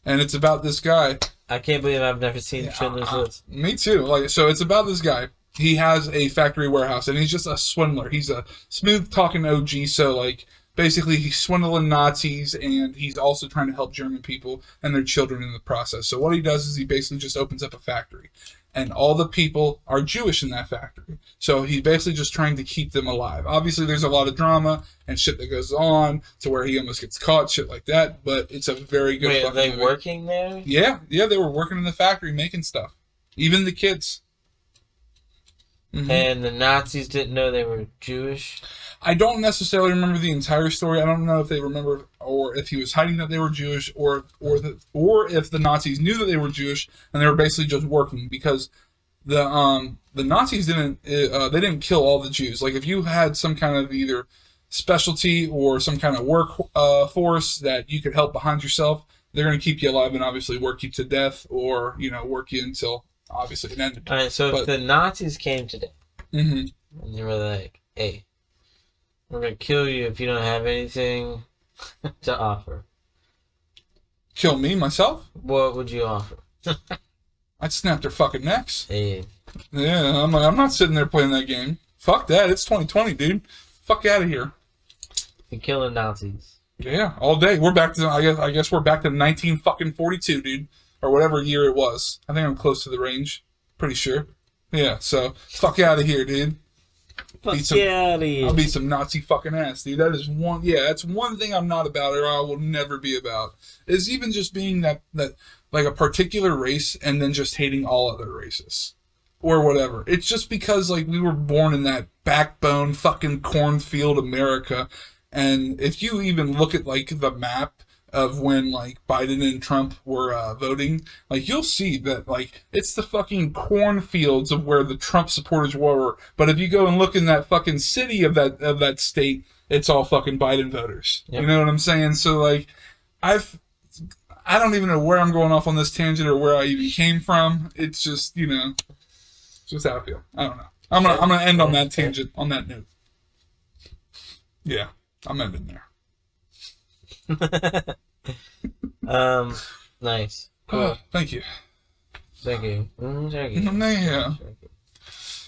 And it's about this guy. I can't believe I've never seen Schindler's List. Me too. Like, so it's about this guy. He has a factory warehouse and he's just a swindler. He's a smooth talking OG, so like basically he's swindling Nazis and he's also trying to help German people and their children in the process. So what he does is he basically just opens up a factory. And all the people are Jewish in that factory. So he's basically just trying to keep them alive. Obviously, there's a lot of drama and shit that goes on to where he almost gets caught, shit like that. But it's a very good fucking movie. Are they working there? Yeah, they were working in the factory making stuff. Even the kids. Mm-hmm. And the Nazis didn't know they were Jewish? I don't necessarily remember the entire story. I don't know if they remember or if he was hiding that they were Jewish or if the Nazis knew that they were Jewish and they were basically just working, because the Nazis didn't kill all the Jews. Like if you had some kind of either specialty or some kind of work force that you could help behind yourself, they're going to keep you alive and obviously work you to death or, you know, work you until obviously it ended. All right, so if the Nazis came today and they were like, hey, we're going to kill you if you don't have anything to offer. Kill me, myself? What would you offer? I'd snap their fucking necks. Hey. Yeah, I'm not sitting there playing that game. Fuck that. It's 2020, dude. Fuck out of here. You're killing Nazis. Yeah, all day. We're back to, I guess we're back to 1942, dude. Or whatever year it was. I think I'm close to the range. Pretty sure. Yeah, so fuck out of here, dude. Fuck out of here. I'll beat some Nazi fucking ass, dude. That is one, that's one thing I'm not about, or I will never be about. Is even just being that like a particular race and then just hating all other races. Or whatever. It's just because like we were born in that backbone fucking cornfield America. And if you even look at like the map of when like Biden and Trump were voting, like you'll see that like it's the fucking cornfields of where the Trump supporters were. But if you go and look in that fucking city of that state, it's all fucking Biden voters. Yep. You know what I'm saying? So like I don't even know where I'm going off on this tangent or where I even came from. It's just, you know, it's just how I feel. I don't know. I'm gonna end on that tangent, on that note. Yeah, I'm ending there. Nice. Cool. Thank you. Thank you. Thank you.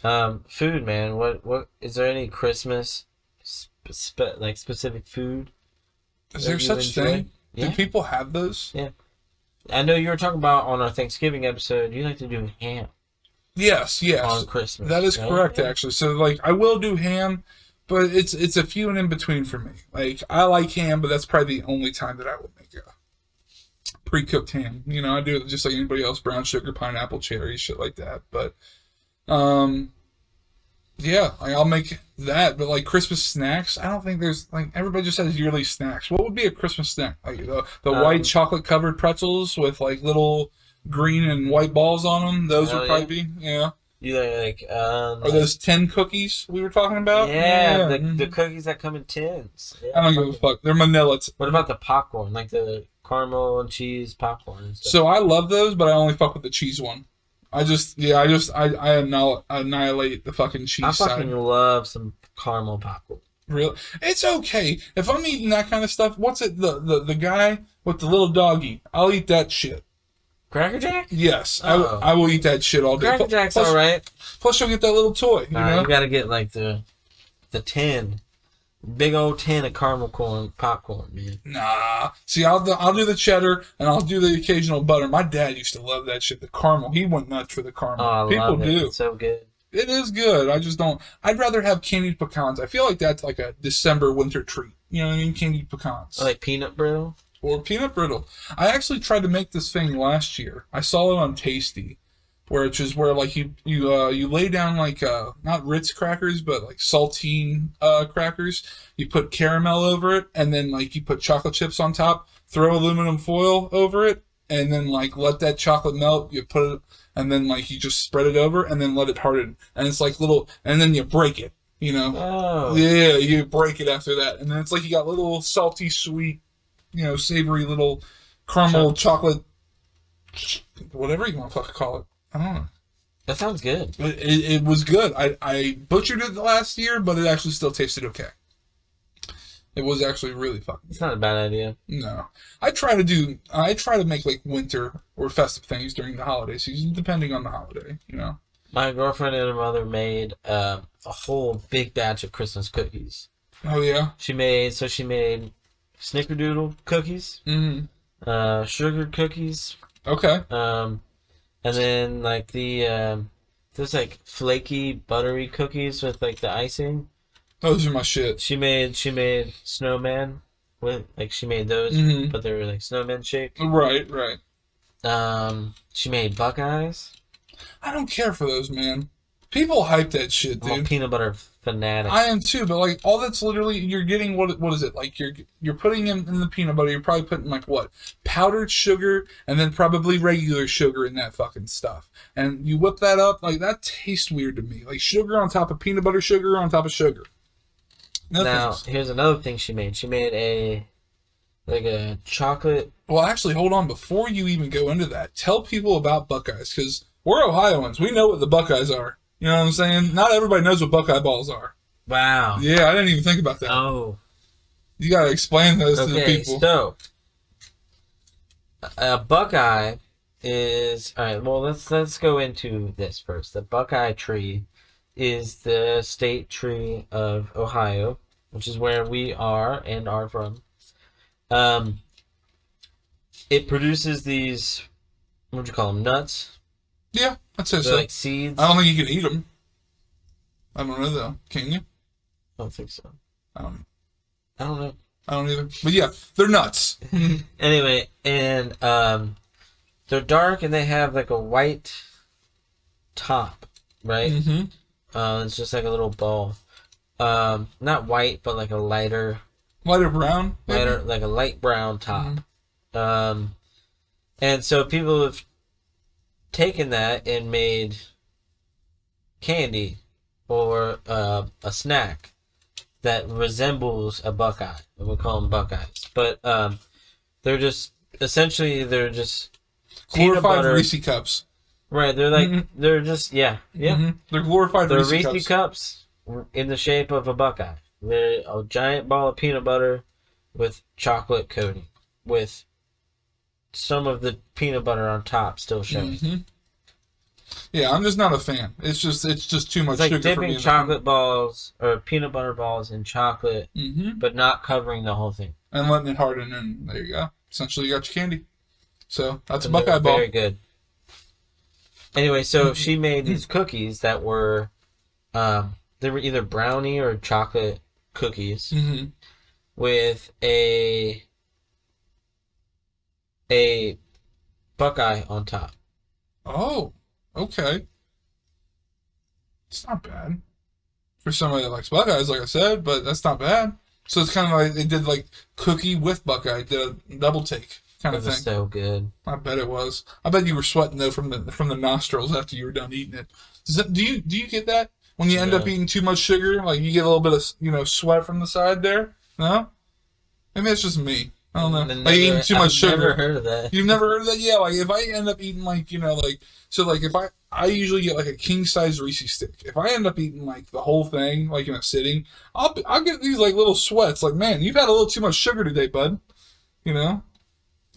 Yeah. Food, man. What is there any Christmas specific food? Is there such thing? Yeah. Do people have those? Yeah. I know you were talking about on our Thanksgiving episode, you like to do ham. Yes. On Christmas. That is correct, actually. So like I will do ham, but it's a few and in between for me. Like I like ham, but that's probably the only time that I will make a pre-cooked ham. You know, I do it just like anybody else: brown sugar, pineapple, cherry, shit like that. But Yeah, like I'll make that, but like Christmas snacks, I don't think there's like everybody just has yearly snacks. What would be a Christmas snack? Like the white Um, chocolate covered pretzels with like little green and white balls on them. Those would hell probably yeah. be, yeah. You Or like those tin cookies we were talking about. yeah, Yeah, the cookies that come in tins. I Yeah, don't give a fucking. fuck. They're manila. What about the popcorn, like the caramel and cheese popcorn and stuff? So I love those, but I only fuck with the cheese one. I annihilate the fucking I cheese fucking side. love some caramel popcorn. Really, it's okay if I'm eating that kind of stuff. What's it? The guy with the little doggy. I'll eat that shit. Cracker Jack? Yes, Oh. I will eat that shit all day. Cracker Jack's Plus, alright. plus you'll get that little toy. You know. You gotta get like the tin. Big old tin of caramel corn popcorn, man. Nah. See, I'll do the cheddar and I'll do the occasional butter. My dad used to love that shit. The caramel. He went nuts for the caramel. Oh, I People love it. do. It's so good. It is good. I just don't. I'd rather have candied pecans. I feel like that's like a December winter treat. You know what I mean? Candied pecans. I like peanut brittle. Or peanut brittle. I actually tried to make this thing last year. I saw it on Tasty, where it's just where like you lay down like not Ritz crackers but like saltine crackers. You put caramel over it, and then like you put chocolate chips on top. Throw aluminum foil over it, and then like let that chocolate melt. You put it, and then like you just spread it over, and then let it harden. And it's like little, and then you break it. You know. Oh. Yeah, you break it after that, and then it's like you got little salty, sweet, savory little caramel chocolate, whatever you want to fucking call it. I don't know. That sounds good. It was good. I butchered it last year, but it actually still tasted okay. It was actually really fucking It's good. not a bad idea. No. I try to make like winter or festive things during the holiday season, depending on the holiday, you know. My girlfriend and her mother made a whole big batch of Christmas cookies. Oh yeah? She made snickerdoodle cookies, Mm-hmm. sugar cookies, Okay. and then like those like flaky buttery cookies with like the icing. Those are my shit. She made snowman with like she made those, Mhm. but they were like snowman shaped. Right, right. She made Buckeyes. I don't care for those, man. People hype that shit, I'm a dude. peanut butter fanatic. I am too, but like all that's literally you're getting what is it? Like you're putting in the peanut butter, you're probably putting like what? Powdered sugar and then probably regular sugar in that fucking stuff. And you whip that up, like that tastes weird to me. Like sugar on top of peanut butter, sugar on top of sugar. No Now, thanks. here's another thing she made. She made a chocolate. Well, actually, hold on. Before you even go into that, tell people about Buckeyes, because we're Ohioans. We know what the Buckeyes are. You know what I'm saying? Not everybody knows what Buckeye balls are. Wow. Yeah, I didn't even think about that. Oh. You gotta explain those to the Okay, people. so a Buckeye is all right. Well, let's go into this first. The Buckeye tree is the state tree of Ohio, which is where we are and are from. It produces these, what do you call them, nuts? Yeah, I'd say They're so. like seeds. I don't think you can eat them. I don't know though. Can you? I don't think so. I don't. I don't know. I don't either. But yeah, they're nuts. Anyway, and they're dark and they have like a white top, right? Mm-hmm. It's just like a little ball. Not white, but like a lighter, Lighter brown. maybe? like a light brown top. And so people have taken that and made candy or a snack that resembles a Buckeye. We call them Buckeyes, but they're just peanut Glorified butter. Reese cups. Right, they're like they're just yeah. Mm-hmm. They're glorified They're Reese Reese cups. cups in the shape of a Buckeye. They're a giant ball of peanut butter with chocolate coating, with some of the peanut butter on top still showing. Mm-hmm. Yeah, I'm just not a fan. It's just too much It's like sugar for me. dipping chocolate balls or peanut butter balls in chocolate, but not covering the whole thing. And letting it harden, and there you go. Essentially, you got your candy. So that's a And they Buckeye were ball. very good. Anyway, so she made these cookies that were, they were either brownie or chocolate cookies Mm-hmm. with a Buckeye on top. Oh, okay. It's not bad. for somebody that likes Buckeyes, like I said, but that's not bad. So it's kind of like they did like cookie with Buckeye, did a double take kind of It was thing. so good. I bet it was. I bet you were sweating though from the nostrils after you were done eating it. Do you get that when you end up eating too much sugar? Like you get a little bit of sweat from the side there? No, maybe it's just me. I don't know. Like eating too much sugar. I've never heard of that. You've never heard of that? Yeah, like if I end up eating like if I usually get like a king size Reese's stick. If I end up eating like the whole thing like in a sitting, I'll get these like little sweats. Like, man, you've had a little too much sugar today, bud. You know?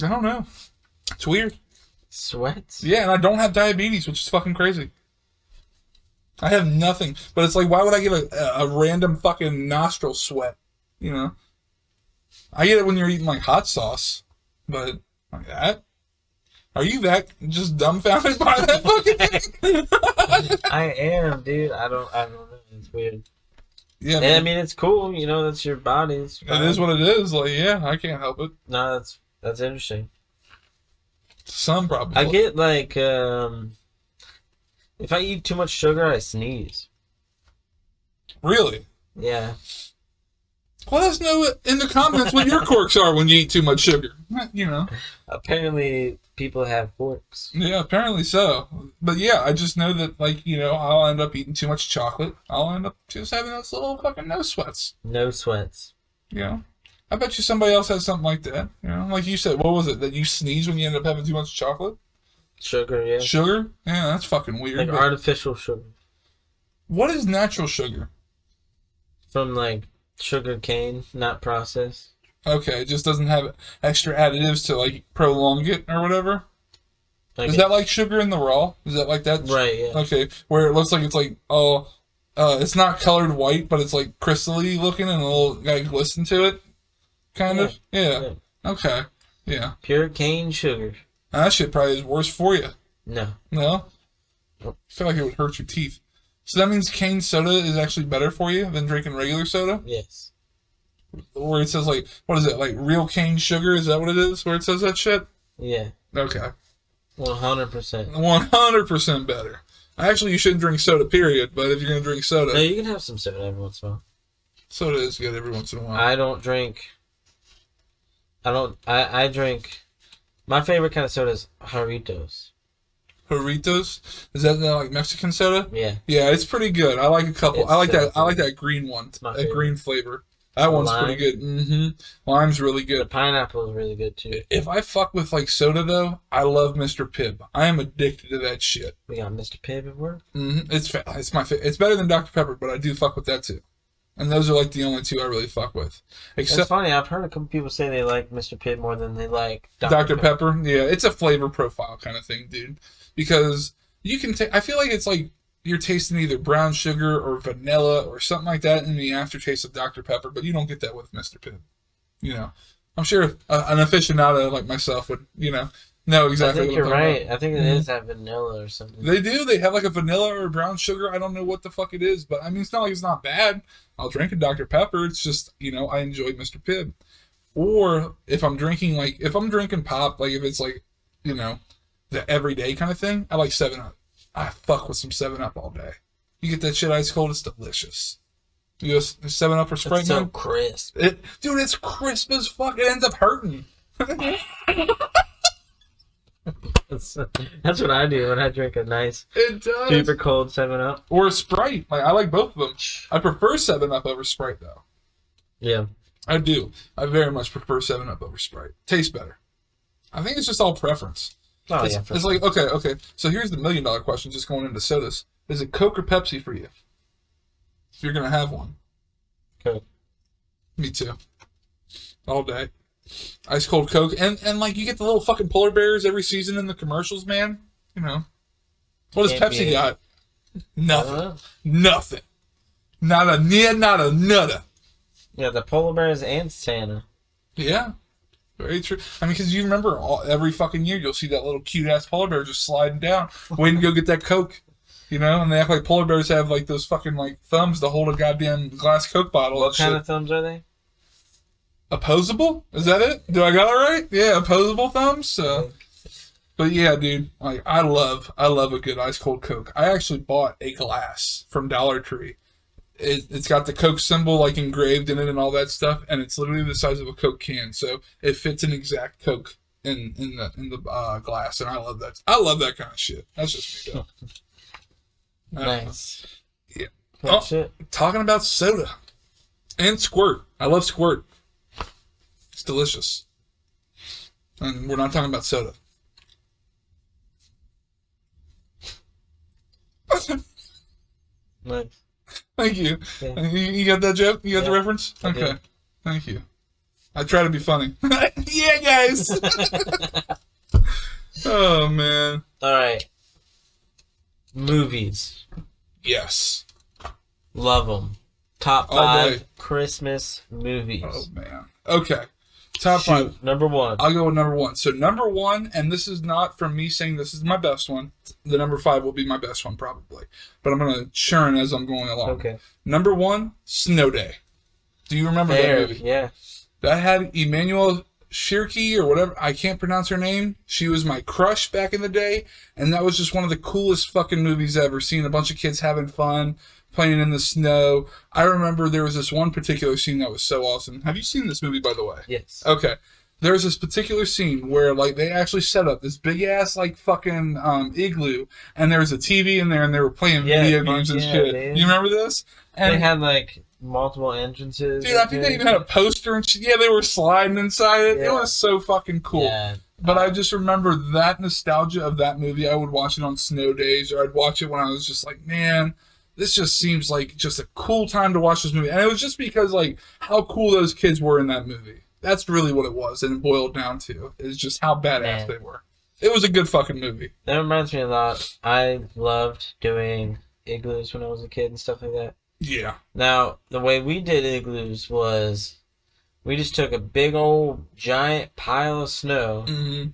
I don't know. It's weird. Sweats? Yeah, and I don't have diabetes, which is fucking crazy. I have nothing, but it's like, why would I get a random fucking nostril sweat? You know? I get it when you're eating like hot sauce, but like that? Are you that just dumbfounded by that fucking thing? I am, dude. I don't know. It's weird. Yeah, and, I mean, it's cool. You know, that's your body. It is what it is. Like, yeah, I can't help it. No, that's interesting. Some probably. I get like, if I eat too much sugar, I sneeze. Really? Yeah. Let us know in the comments what your quirks are when you eat too much sugar. You know. Apparently, people have quirks. Yeah, apparently so. But yeah, I just know that, like, I'll end up eating too much chocolate. I'll end up just having those little fucking nose sweats. No sweats. I bet you somebody else has something like that. Like you said, what was it? That you sneeze when you end up having too much chocolate? Sugar, yeah. Sugar? Yeah, that's fucking weird. Like artificial sugar. What is natural sugar? From, like, sugar cane, not processed. Okay, it just doesn't have extra additives to, like, prolong it or whatever? Is that like sugar in the raw? Is that like that? Right, yeah. Okay, where it looks like it's like, it's not colored white, but it's like crystally looking and a little, like, glisten to it? Kind of? Yeah. Okay. Yeah. Pure cane sugar. That shit probably is worse for you. No. No? I feel like it would hurt your teeth. So that means cane soda is actually better for you than drinking regular soda? Yes. Where it says, like, what is it, like real cane sugar? Is that what it is? Where it says that shit? Yeah. Okay. 100%. 100% better. Actually, you shouldn't drink soda, period. But if you're going to drink soda... No, you can have some soda every once in a while. Soda is good every once in a while. I drink... My favorite kind of soda is Jarritos. Jarritos? Is that like Mexican soda? Yeah. Yeah, it's pretty good. I like a couple. I like that. I like that green one. It's my that favorite. Green flavor. That one's pretty good. Mm-hmm. Lime's really good. The pineapple is really good too. If I fuck with like soda though, I love Mr. Pibb. I am addicted to that shit. We got Mr. Pibb at work. Mm-hmm. It's my favorite. It's better than Dr. Pepper, but I do fuck with that too. And those are like the only two I really fuck with. It's funny. I've heard a couple people say they like Mr. Pibb more than they like Dr. Pepper. Yeah, it's a flavor profile kind of thing, dude. Because you can I feel like it's like you're tasting either brown sugar or vanilla or something like that in the aftertaste of Dr. Pepper, but you don't get that with Mr. Pibb. I'm sure an aficionado like myself would, know exactly. I think you're right. I think it is that vanilla or something. They do. They have like a vanilla or brown sugar. I don't know what the fuck it is, but I mean, it's not like it's not bad. I'll drink a Dr. Pepper. It's just, I enjoy Mr. Pibb. Or if I'm drinking pop, like if it's like, the everyday kind of thing, I like 7-Up. I fuck with some 7-Up all day. You get that shit ice cold, it's delicious. You go 7-Up or Sprite, it's so crisp. Dude, it's crisp as fuck. It ends up hurting. That's what I do when I drink a nice, super cold 7-Up. Or a Sprite. Like, I like both of them. I prefer 7-Up over Sprite, though. Yeah. I do. I very much prefer 7-Up over Sprite. Tastes better. I think it's just all preference. Oh, it's like, okay. So here's the $1 million question just going into sodas. Is it Coke or Pepsi for you? If you're going to have one. Coke. Me too. All day. Ice cold Coke. And like, you get the little fucking polar bears every season in the commercials, man. What does Pepsi got? Nothing. Nothing. Not a near, not a nutter. Yeah, the polar bears and Santa. Yeah. Very true. I mean, because you remember every fucking year you'll see that little cute-ass polar bear just sliding down, waiting to go get that Coke. And they act like polar bears have like those fucking like thumbs to hold a goddamn glass Coke bottle. What kind of thumbs are they? Opposable? Is that it? Do I got it right? Yeah, opposable thumbs. So, but yeah, dude, like I love a good ice cold Coke. I actually bought a glass from Dollar Tree. it's got the Coke symbol like engraved in it and all that stuff, and it's literally the size of a Coke can, so it fits an exact Coke in the glass, and I love that. I love that kind of shit. That's just me though. Nice. Yeah. Oh, shit. Talking about soda and Squirt. I love Squirt. It's delicious. And we're not talking about soda. Nice. Thank you. Yeah. You got that joke? You got the reference? I Okay. do. Thank you. I try to be funny. Yeah, guys. Oh, man. All right. Movies. Yes. Love them. Top All 5 day. Christmas movies. Oh, man. Okay. Top 5. Number 1. I'll go with number 1. So number 1, and this is not from me saying this is my best one. The number 5 will be my best one probably, but I'm gonna churn as I'm going along. Okay. Number 1, Snow Day. Do you remember Fair. that movie? Yeah. That had Emmanuel Shirky or whatever. I can't pronounce her name. She was my crush back in the day, and that was just one of the coolest fucking movies ever. Seeing a bunch of kids having fun, playing in the snow. I remember there was this one particular scene that was so awesome. Have you seen this movie, by the way? Yes. Okay. There's this particular scene where, like, they actually set up this big-ass, like, fucking igloo, and there was a TV in there, and they were playing video games and shit. Dude. You remember this? And They had, like, multiple entrances. dude, I think they even had a poster and shit. Yeah, they were sliding inside it. Yeah. It was so fucking cool. Yeah. But I just remember that nostalgia of that movie. I would watch it on snow days, or I'd watch it when I was just like, man, this just seems like just a cool time to watch this movie. And it was just because, like, how cool those kids were in that movie. That's really what it was, and it boiled down to is just how badass Man. they were. It was a good fucking movie. That reminds me a lot. I loved doing igloos when I was a kid and stuff like that. Yeah. Now, the way we did igloos was we just took a big old giant pile of snow Mm-hmm.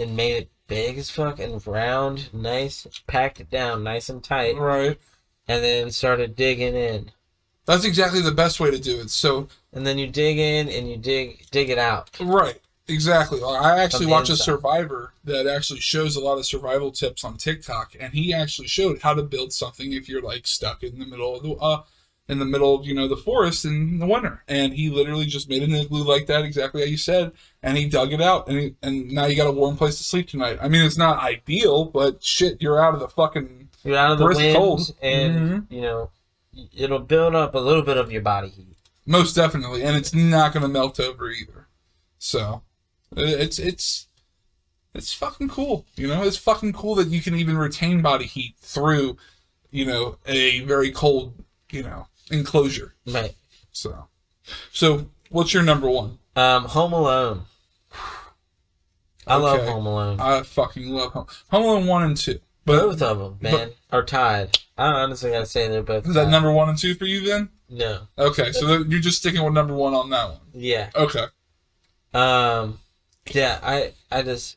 and made it big as fuck and round, nice, packed it down nice and tight, Right. and then started digging in. That's exactly the best way to do it. So, And then you dig in and you dig it out. right. Exactly. I actually From the watch a inside. survivor that actually shows a lot of survival tips on TikTok, and he actually showed how to build something if you're like stuck in the middle of the forest in the winter. And he literally just made an igloo like that, exactly how you said, and he dug it out, and now you got a warm place to sleep tonight. I mean, it's not ideal, but shit, you're out of the fucking You're out of the brisk wind, cold. and you know it'll build up a little bit of your body heat. Most definitely, and it's not going to melt over either. So, it's fucking cool. You know, it's fucking cool that you can even retain body heat through, a very cold, enclosure. Right. So what's your number 1? Home Alone. I love Okay. Home Alone. I fucking love Home Alone 1 and 2. But Both of them, man, are tied. I honestly gotta say they're both. is that tied. number 1 and 2 for you then? No. Okay, so you're just sticking with number 1 on that one. Yeah. Okay. Yeah. I just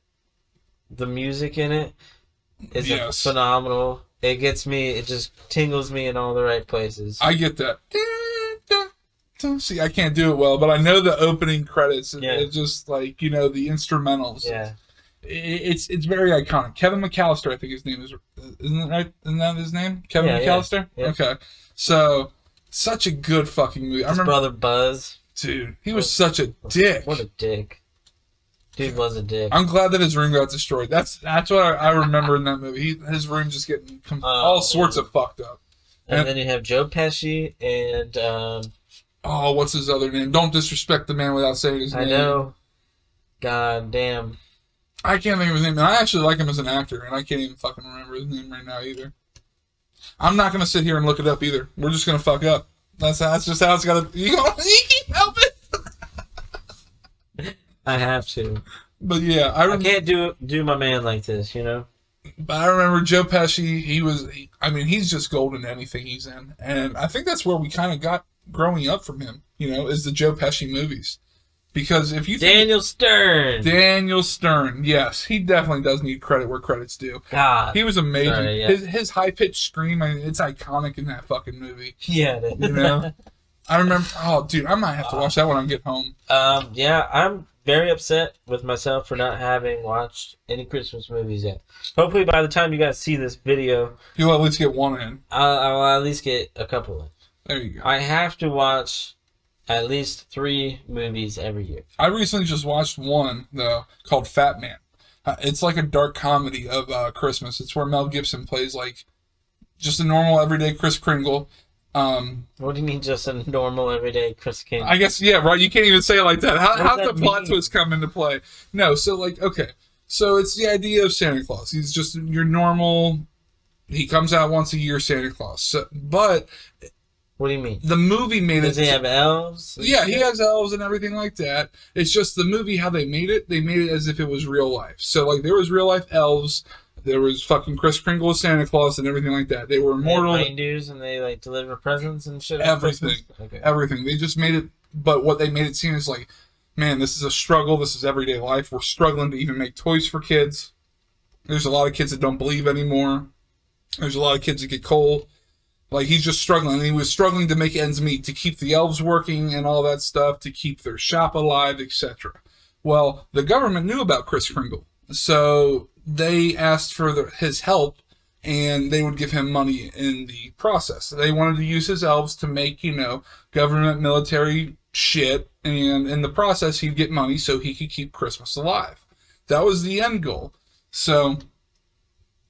the music in it is Yes. phenomenal. It gets me. It just tingles me in all the right places. I get that. See, I can't do it well, but I know the opening credits. Yeah. It's just like, the instrumentals. Yeah. It's very iconic. Kevin McAllister, I think his name is. Isn't it right? Isn't that his name? Kevin Yeah, McAllister? yeah. Okay. So, such a good fucking movie. I His remember, brother Buzz. dude, he was such a dick. What a dick. Dude was a dick. I'm glad that his room got destroyed. That's what I remember in that movie. His room just getting all sorts of fucked up. And then you have Joe Pesci and Oh, what's his other name? Don't disrespect the man without saying his name. I know. God damn. I can't think of his name, and I actually like him as an actor, and I can't even fucking remember his name right now either. I'm not gonna sit here and look it up either. We're just gonna fuck up. That's just how it's gotta. You can't help it. I have to. But yeah, I can't do my man like this, But I remember Joe Pesci. He's just gold in anything he's in, and I think that's where we kind of got growing up from him. Is the Joe Pesci movies. Because if you think Daniel Stern, yes, he definitely does need credit where credit's due. God. He was amazing. Sorry, yeah. His high pitched scream, it's iconic in that fucking movie. Yeah. I remember. Oh, dude, I might have to watch that when I get home. Yeah, I'm very upset with myself for not having watched any Christmas movies yet. Hopefully, by the time you guys see this video, You'll at least get one in. I'll at least get a couple in. There you go. I have to watch at least 3 movies every year. I recently just watched one, though, called Fat Man. It's like a dark comedy of Christmas. It's where Mel Gibson plays like just a normal everyday Kris Kringle. What do you mean just a normal everyday Kris Kringle? I guess, yeah, right. You can't even say it like that. How's does the that plot mean? twist come into play? No, so like, okay. So it's the idea of Santa Claus. He's just your normal, he comes out once a year, Santa Claus. So, but What do you mean? the movie made Does it... he have elves? Yeah, he has elves and everything like that. It's just the movie, how they made it as if it was real life. So, like, there was real life elves, there was fucking Kris Kringle as Santa Claus and everything like that. They were immortal. They have reindeers and they like deliver presents and shit. on Everything. Christmas? Okay. Everything. They just made it, but what they made it seem is like, man, this is a struggle. This is everyday life. We're struggling to even make toys for kids. There's a lot of kids that don't believe anymore. There's a lot of kids that get cold. Like, he's just struggling. And he was struggling to make ends meet, to keep the elves working and all that stuff, to keep their shop alive, etc. Well, the government knew about Kris Kringle. So they asked for his help, and they would give him money in the process. They wanted to use his elves to make, government military shit, and in the process, he'd get money so he could keep Christmas alive. That was the end goal. So,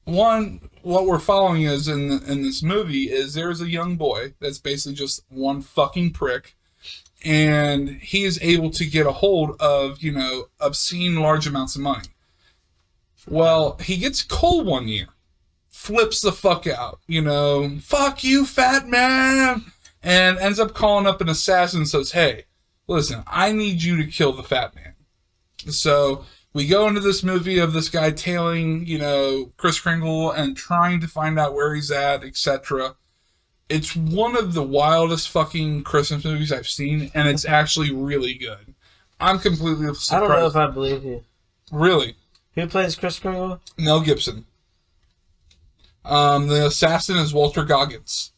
what we're following is in this movie is there's a young boy that's basically just one fucking prick, and he is able to get a hold of, obscene large amounts of money. Well, he gets cold one year, flips the fuck out, fuck you, fat man, and ends up calling up an assassin and says, hey, listen, I need you to kill the fat man. So we go into this movie of this guy tailing, Kris Kringle and trying to find out where he's at, etc. It's one of the wildest fucking Christmas movies I've seen, and it's actually really good. I'm completely surprised. I don't know if I believe you. Really? Who plays Kris Kringle? Mel Gibson. The assassin is Walter Goggins.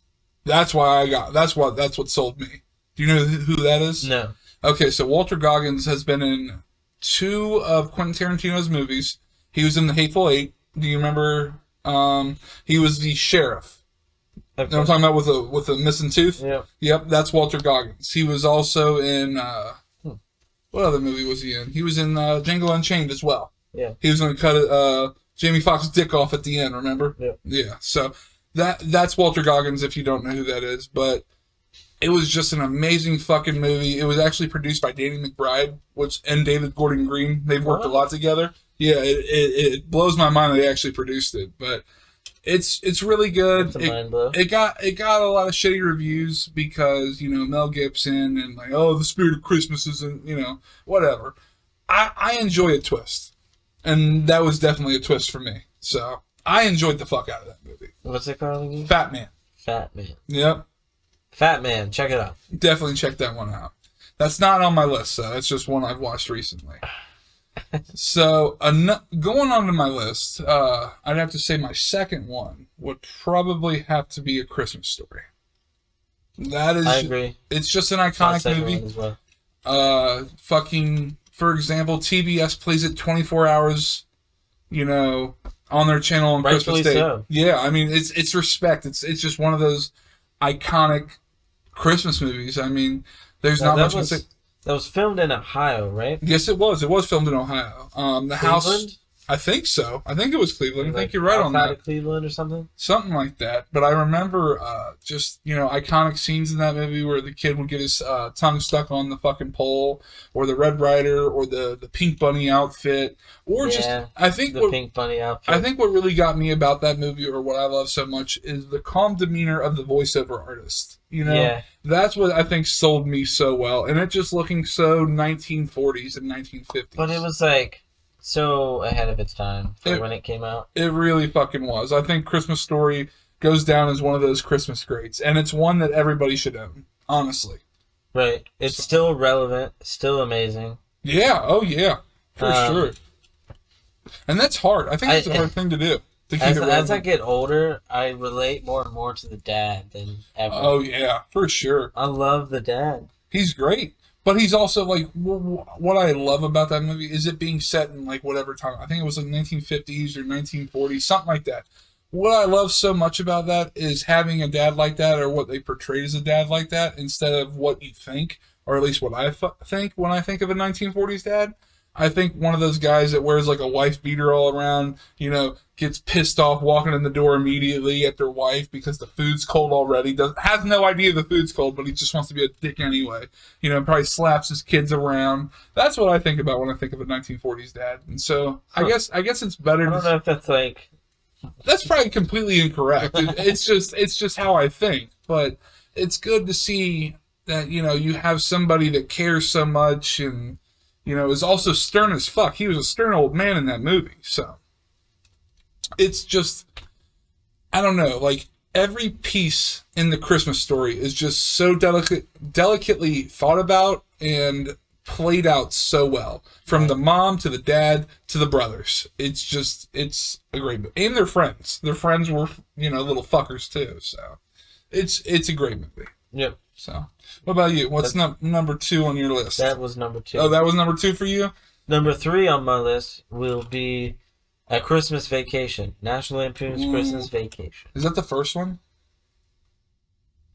That's what sold me. Do you know who that is? No. Okay, so Walter Goggins has been in 2 of Quentin Tarantino's movies. He was in The Hateful Eight. Do you remember? He was the sheriff. Okay. You know what I'm talking about with a missing tooth? Yep. Yep, that's Walter Goggins. He was also in what other movie was he in? He was in Django Unchained as well. Yeah. He was going to cut Jamie Foxx's dick off at the end, remember? Yep. Yeah. So that's Walter Goggins if you don't know who that is, but it was just an amazing fucking movie. It was actually produced by Danny McBride, and David Gordon Green. They've worked a lot together. Yeah, it blows my mind that they actually produced it, but it's really good. That's a mind blow. It got a lot of shitty reviews because Mel Gibson and like, oh, the spirit of Christmas isn't, whatever. I enjoy a twist, and that was definitely a twist for me. So I enjoyed the fuck out of that movie. What's it called again? Fat Man. Fat Man. Yep. Fat Man. Check it out. Definitely check that one out. That's not on my list, so that's just one I've watched recently. So, going on to my list, I'd have to say my second one would probably have to be A Christmas Story. That is, I agree. It's just an My iconic second movie. one as well. For example, TBS plays it 24 hours, on their channel on Rightfully Christmas Day. so. Yeah, I mean, it's respect. It's just one of those iconic Christmas movies. I mean, there's not much to say. That was filmed in Ohio, right? Yes, it was. It was filmed in Ohio. The house. Cleveland? I think so. I think it was Cleveland. I Like think you're right on outside that. of Cleveland or something? Something like that. But I remember just, iconic scenes in that movie where the kid would get his tongue stuck on the fucking pole, or the Red Rider, or the Pink Bunny outfit, or I think the Pink Bunny outfit. I think what really got me about that movie, or what I love so much, is the calm demeanor of the voiceover artist. Yeah. That's what I think sold me so well. And it just looking so 1940s and 1950s. But it was like so ahead of its time for when it came out. It really fucking was. I think Christmas Story goes down as one of those Christmas greats. And it's one that everybody should own, honestly. Right. It's still relevant, still amazing. Yeah, oh yeah. For sure. And that's hard. I think that's a hard thing to do. As I get older, I relate more and more to the dad than ever. Oh, yeah, for sure. I love the dad. He's great. But he's also, like, what I love about that movie is it being set in, like, whatever time. I think it was like 1950s or 1940s, something like that. what I love so much about that is having a dad like that, or what they portrayed as a dad like that, instead of what you think, or at least what I think when I think of a 1940s dad. I think one of those guys that wears like a wife beater all around, gets pissed off walking in the door immediately at their wife because the food's cold already, has no idea the food's cold, but he just wants to be a dick anyway. Probably slaps his kids around. That's what I think about when I think of a 1940s dad. And so I guess it's better. I don't know if that's like... That's probably completely incorrect. It's just how I think. But it's good to see that, you have somebody that cares so much and, is also stern as fuck. He was a stern old man in that movie. So it's just, I don't know, like every piece in the Christmas Story is just so delicately thought about and played out so well. From the mom to the dad to the brothers. It's a great movie. And their friends. Their friends were, little fuckers too. So it's a great movie. Yep. So what about you? What's number 2 on your list? That was number 2. Oh, that was number 2 for you? Number 3 on my list will be A Christmas Vacation. National Lampoon's Christmas Vacation. Is that the first one?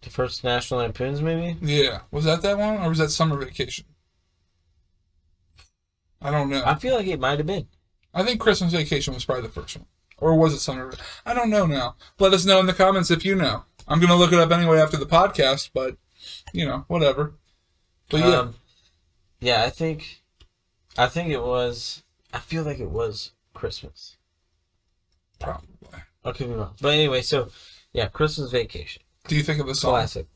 The first National Lampoon's movie? Yeah. Was that one? Or was that Summer Vacation? I don't know. I feel like it might have been. I think Christmas Vacation was probably the first one. Or was it Summer? I don't know now. Let us know in the comments if you know. I'm going to look it up anyway after the podcast, but, whatever. But yeah. Yeah, I think it was... I feel like it was Christmas. Probably. I could be wrong. But anyway, so, yeah, Christmas Vacation. Do you think of a song? Classic.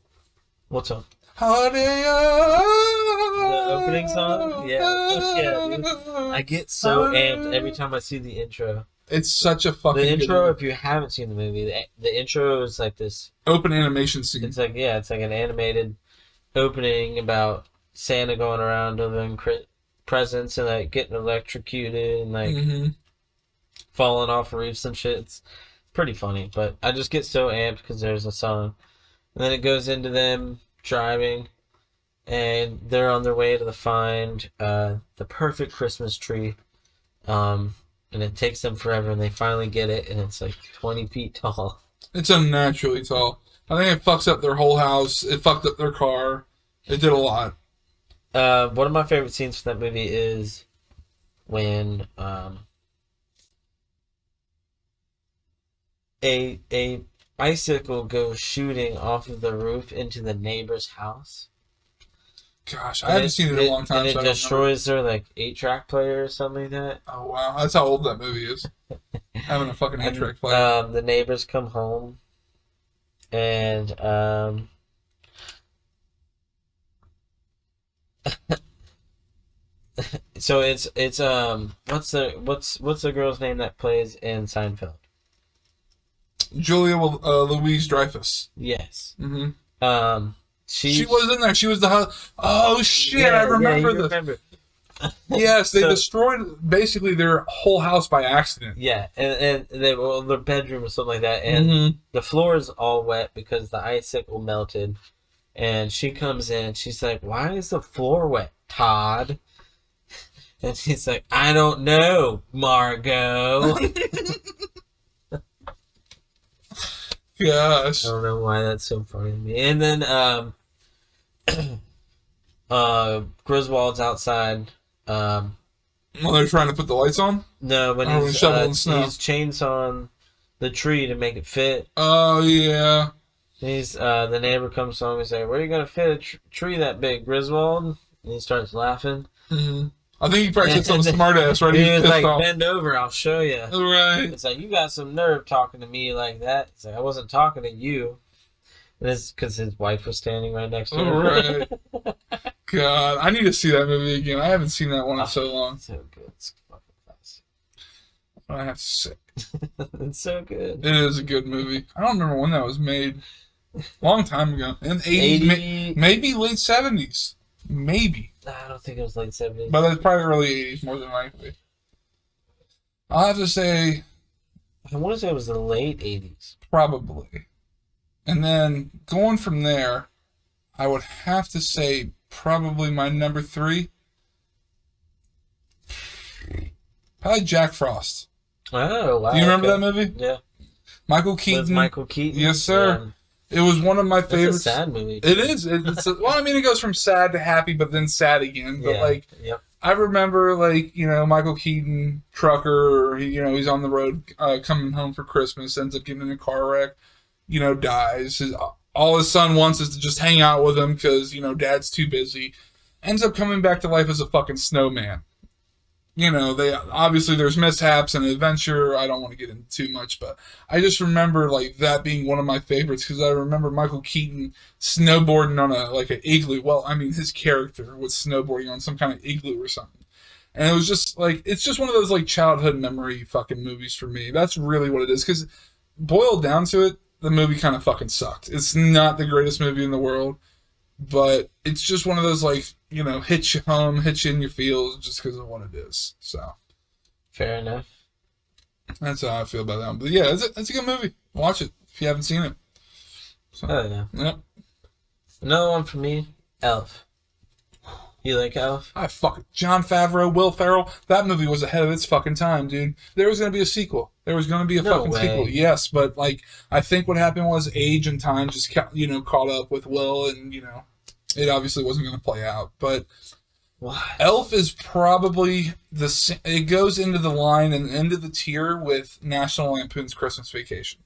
What song? Holiday. The opening song? Yeah. Fuck yeah, dude. I get so amped every time I see the intro. It's such a fucking The intro, good if you haven't seen the movie, the intro is like this... open animation scene. It's like an animated opening about Santa going around delivering presents and like getting electrocuted and like falling off roofs and shit. It's pretty funny, but I just get so amped because there's a song. And then it goes into them driving, and they're on their way to find the perfect Christmas tree. And it takes them forever, and they finally get it, and it's like 20 feet tall. It's unnaturally tall. I think it fucks up their whole house. It fucked up their car. It did a lot. One of my favorite scenes from that movie is when a bicycle goes shooting off of the roof into the neighbor's house. Gosh, I haven't seen it in a long time. And it destroys their 8-track player or something like that. Oh wow, that's how old that movie is. Having a fucking 8-track player. The neighbors come home, and so it's what's the girl's name that plays in Seinfeld? Julia Louis-Dreyfus. Yes. Mm-hmm. She was in there. She was the... Oh, shit, I remember this. Remember. Yes, they destroyed basically their whole house by accident. Yeah, and their bedroom or something like that, and the floor is all wet because the icicle melted. And she comes in, she's like, "Why is the floor wet, Todd?" And she's like, "I don't know, Margot." Gosh. I don't know why that's so funny to me. And then Griswold's outside. Well, they're trying to put the lights on? No, but he's chainsawing the tree to make it fit. Oh, yeah. He's the neighbor comes home and says, "Where are you going to fit a tree that big, Griswold?" And he starts laughing. Mm-hmm. I think he probably said something smart ass, right? He was like, "Bend over, I'll show you." Right. It's like, "You got some nerve talking to me like that." It's like, "I wasn't talking to you." And it's because his wife was standing right next to him. Right. God, I need to see that movie again. I haven't seen that one in so long. So good. It's fucking classic. I have to say. It's so good. It is a good movie. I don't remember when that was made. Long time ago. In the 80s, maybe late 70s. Maybe. I don't think it was late 70s. But it's probably early 80s, more than likely. I'll have to say... I want to say it was the late 80s. Probably. And then, going from there, I would have to say probably my number 3. Probably Jack Frost. Oh, wow. Do you remember that movie? Yeah. Michael Keaton. With Michael Keaton. Yes, sir. Yeah. It was one of my favorites. It's a sad movie. It is. Well, I mean, it goes from sad to happy, but then sad again. But like, yep. I remember, like, Michael Keaton, trucker, he's on the road coming home for Christmas, ends up getting in a car wreck, dies. All his son wants is to just hang out with him because, dad's too busy. Ends up coming back to life as a fucking snowman. Obviously there's mishaps and adventure. I don't want to get into too much, but I just remember, like, that being one of my favorites because I remember Michael Keaton snowboarding on an igloo. Well, I mean, his character was snowboarding on some kind of igloo or something. And it was just, like, it's just one of those, like, childhood memory fucking movies for me. That's really what it is because boiled down to it, the movie kind of fucking sucked. It's not the greatest movie in the world, but it's just one of those, like, hits you home, hits you in your feels just because of what it is. So, fair enough. That's how I feel about that one. But yeah, it's a good movie. Watch it if you haven't seen it. So, oh, yeah. Yep. Another one for me, Elf. You like Elf? Jon Favreau, Will Ferrell. That movie was ahead of its fucking time, dude. There was going to be a sequel. There was going to be a fucking sequel. Yes, but, like, I think what happened was age and time just caught up with Will, and, it obviously wasn't going to play out. But what? Elf is probably it goes into the line and into the tier with National Lampoon's Christmas Vacation.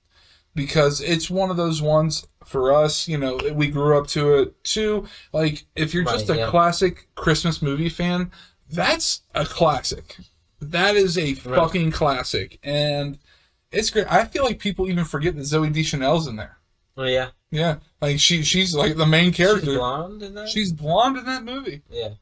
Because it's one of those ones for us, we grew up to it too. Like, if you're just a classic Christmas movie fan, that's a classic. That is a fucking classic. And it's great. I feel like people even forget that Zooey Deschanel's in there. Oh, yeah. Yeah. Like, she's like the main character. She's blonde in that? She's blonde in that movie. Yeah.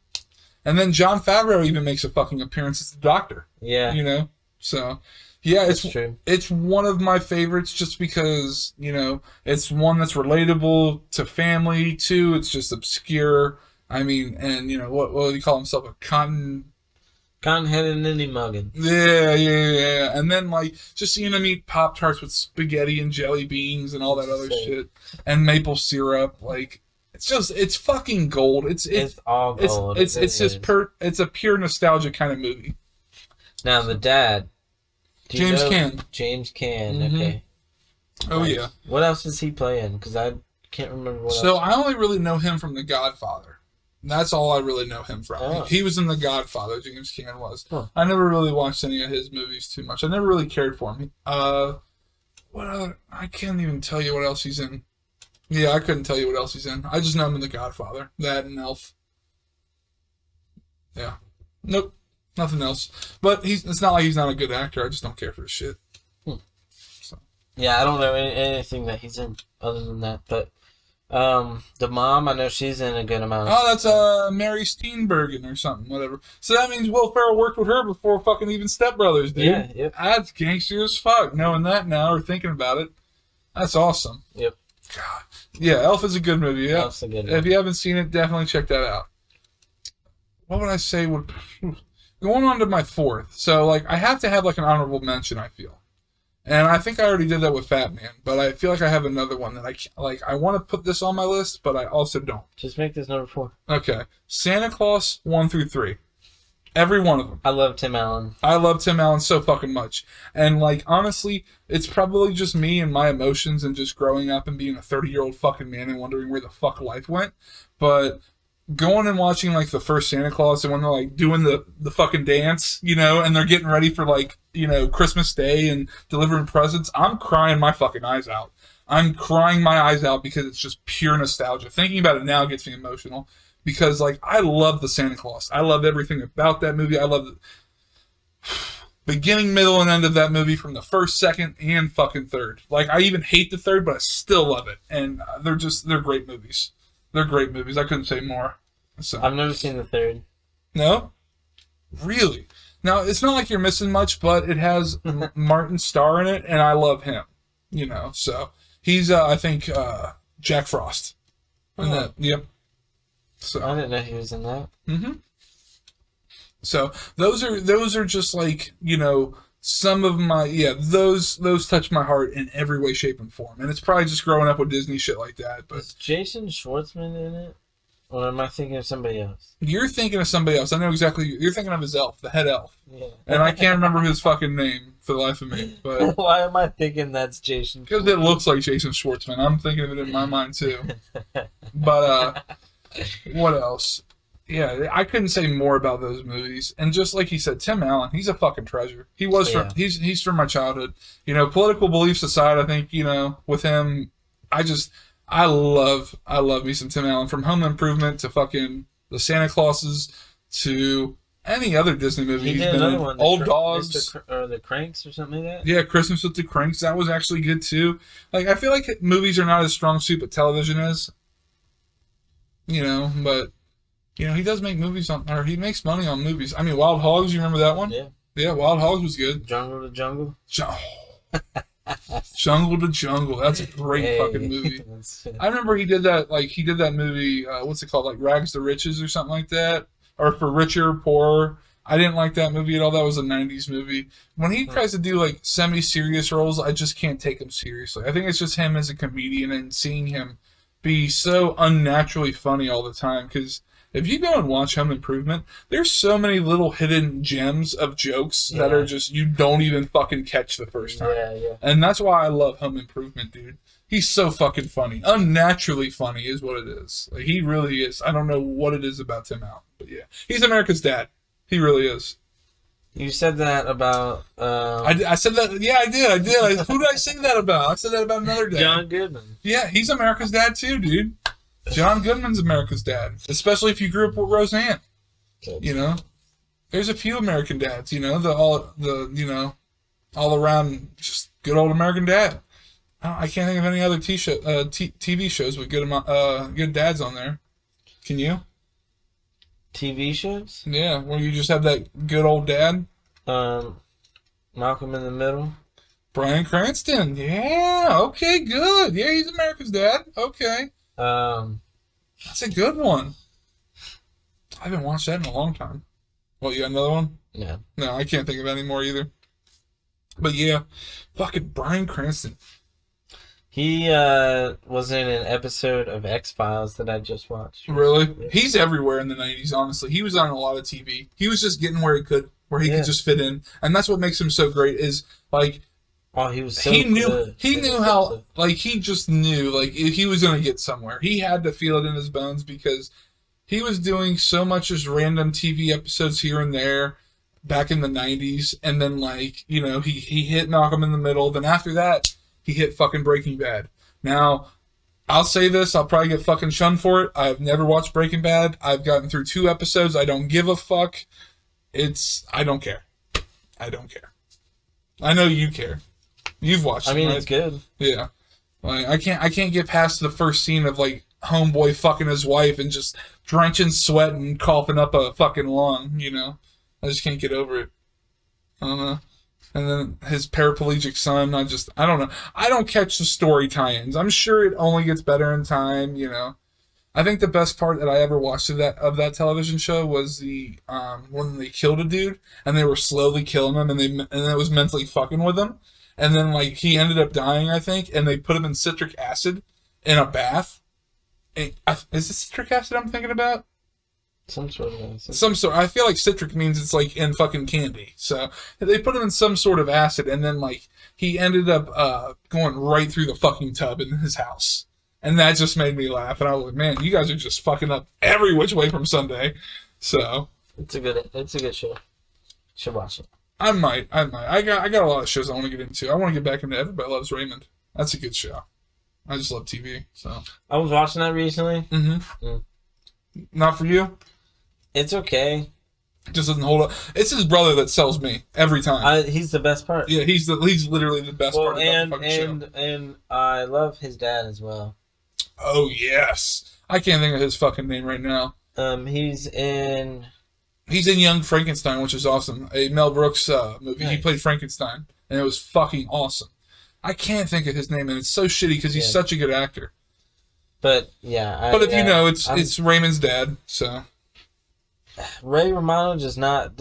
And then Jon Favreau even makes a fucking appearance as the doctor. Yeah. So, yeah, that's true. It's one of my favorites just because, it's one that's relatable to family, too. It's just obscure. I mean, and, what do you call himself? A Cotton-headed ninny muggin. Yeah. And then, like, just seeing him eat Pop-Tarts with spaghetti and jelly beans and all that other shit. And maple syrup. Like, it's fucking gold. It's all gold. It's it's a pure nostalgia kind of movie. Now, the dad. James Caan. James Caan, mm-hmm. Okay. Oh, yeah. What else does he play in? Because I can't remember what else. So, I only really know him from The Godfather. That's all I really know him from. Oh. He was in The Godfather, James Caan was. Huh. I never really watched any of his movies too much. I never really cared for him. What other? I can't even tell you what else he's in. Yeah, I couldn't tell you what else he's in. I just know him in The Godfather. That and Elf. Yeah. Nope. Nothing else. But it's not like he's not a good actor. I just don't care for his shit. So. Yeah, I don't know anything that he's in other than that. But the mom, I know she's in a good amount. Oh, that's Mary Steenburgen or something, whatever. So that means Will Ferrell worked with her before fucking even Step Brothers, dude. Yeah, yep. That's gangster as fuck, knowing that now or thinking about it. That's awesome. Yep. God. Yeah, Elf is a good movie. Yeah. Elf's a good movie. If you haven't seen it, definitely check that out. What would I say would... Going on to my fourth. So, like, I have to have, like, an honorable mention, I feel. And I think I already did that with Fat Man, but I feel like I have another one that I want to put this on my list, but I also don't. Just make this number 4. Okay. Santa Claus 1 through 3. Every one of them. I love Tim Allen. I love Tim Allen so fucking much. And, like, honestly, it's probably just me and my emotions and just growing up and being a 30-year-old fucking man and wondering where the fuck life went. But going and watching, like, the first Santa Claus and when they're, like, doing the fucking dance, and they're getting ready for, like, Christmas Day and delivering presents, I'm crying my fucking eyes out. I'm crying my eyes out because it's just pure nostalgia. Thinking about it now gets me emotional because, like, I love the Santa Claus. I love everything about that movie. I love the beginning, middle, and end of that movie from the first, second, and fucking third. Like, I even hate the third, but I still love it. And they're great movies. They're great movies. I couldn't say more. So. I've never seen the third. No? Really? Now, it's not like you're missing much, but it has Martin Starr in it, and I love him. So he's, I think, Jack Frost. In that, yep. So I didn't know he was in that. Mm-hmm. So those are just like, some of my, those touch my heart in every way, shape, and form. And it's probably just growing up with Disney shit like that. But is Jason Schwartzman in it? Or am I thinking of somebody else? You're thinking of somebody else. I know exactly. You're thinking of his elf, the head elf. Yeah. And I can't remember his fucking name for the life of me. But why am I thinking that's Jason? Because it looks like Jason Schwartzman. I'm thinking of it in my mind too. But what else? Yeah, I couldn't say more about those movies. And just like he said, Tim Allen, he's a fucking treasure. He was from he's from my childhood. You know, political beliefs aside, I think, you know, with him, I love me some Tim Allen. From Home Improvement to fucking the Santa Clauses to any other Disney movie. He did another one, Old Dogs. The Cranks or something like that? Yeah, Christmas with the Cranks. That was actually good too. Like, I feel like movies are not as strong suit, but television is. You know, but, you know, he does make movies or he makes money on movies. I mean, Wild Hogs, you remember that one? Yeah. Yeah, Wild Hogs was good. Jungle to Jungle? Jungle to Jungle. That's a great fucking movie. I remember he did that movie, what's it called? Like Rags to Riches or something like that? Or For Richer, Poorer. I didn't like that movie at all. That was a 90s movie. When he tries to do like semi-serious roles, I just can't take him seriously. I think it's just him as a comedian and seeing him be so unnaturally funny all the time. Because if you go and watch Home Improvement, there's so many little hidden gems of jokes that are just, you don't even fucking catch the first time. Yeah. And that's why I love Home Improvement, dude. He's so fucking funny. Unnaturally funny is what it is. Like, he really is. I don't know what it is about Tim Allen, but yeah. He's America's dad. He really is. You said that about... I said that... Yeah, I did. Who did I say that about? I said that about another dad. John Goodman. Yeah, he's America's dad too, dude. John Goodman's America's dad. Especially if you grew up with Roseanne. You know? There's a few American dads, you know? All around just good old American dad. I can't think of any other TV shows with good dads on there. Can you? TV shows? Yeah, where you just have that good old dad. Malcolm in the Middle. Bryan Cranston. Yeah, okay, good. Yeah, he's America's dad. Okay. That's a good one. I haven't watched that in a long time. Well, you got another one? Yeah. No, I can't think of any more either. But yeah, fucking Bryan Cranston. He was in an episode of X-Files that I just watched. Really? Yeah. He's everywhere in the 90s, honestly. He was on a lot of TV. He was just getting where he could just fit in. And that's what makes him so great is, like... Oh, he was so He knew how... Like, he just knew, like, if he was going to get somewhere. He had to feel it in his bones because he was doing so much just random TV episodes here and there back in the 90s. And then, like, you know, he hit Malcolm in the Middle. Then after that... He hit fucking Breaking Bad. Now, I'll say this, I'll probably get fucking shunned for it. I've never watched Breaking Bad. I've gotten through 2 episodes. I don't give a fuck. I don't care. I don't care. I know you care. You've watched it, right? It's good. Yeah. Like, I can't get past the first scene of, like, homeboy fucking his wife and just drenching sweat and coughing up a fucking lung, you know? I just can't get over it. I don't know. And then his paraplegic son, I don't know. I don't catch the story tie-ins. I'm sure it only gets better in time, you know. I think the best part that I ever watched of that television show was the when they killed a dude and they were slowly killing him and it was mentally fucking with him. And then, like, he ended up dying, I think, and they put him in citric acid in a bath. And is it citric acid I'm thinking about? Some sort of acid. Some sort. I feel like citric means it's like in fucking candy. So they put him in some sort of acid, and then like he ended up going right through the fucking tub in his house, and that just made me laugh. And I was like, man, you guys are just fucking up every which way from Sunday. So it's a good show. Should watch it. I might. I got a lot of shows I want to get into. I want to get back into Everybody Loves Raymond. That's a good show. I just love TV. So I was watching that recently. Not for you. It's okay. Just doesn't hold up. It's his brother that sells me every time. He's the best part. Yeah, he's literally the best part of the fucking show. And I love his dad as well. Oh yes, I can't think of his fucking name right now. He's in Young Frankenstein, which is awesome. A Mel Brooks movie. Nice. He played Frankenstein, and it was fucking awesome. I can't think of his name, and it's so shitty because he's such a good actor. But yeah, if you know, it's Raymond's dad. So Ray Romano does not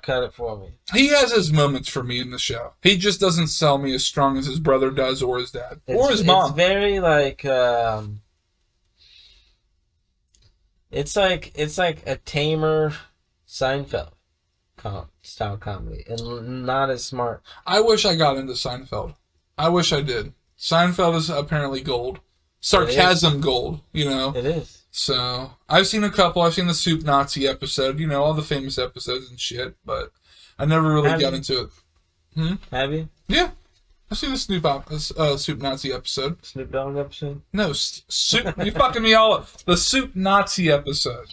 cut it for me. He has his moments for me in the show. He just doesn't sell me as strong as his brother does, or his dad, or his mom. It's very like It's like a tamer Seinfeld style comedy, and not as smart. I wish I got into Seinfeld. I wish I did. Seinfeld is apparently gold. Sarcasm gold, you know? It is. So, I've seen a couple. I've seen the Soup Nazi episode, you know, all the famous episodes and shit, but I never really got into it. Have you? Yeah. I've seen the Soup Nazi episode. Snoop Dogg episode? No, Soup. You fucking me all up. The Soup Nazi episode.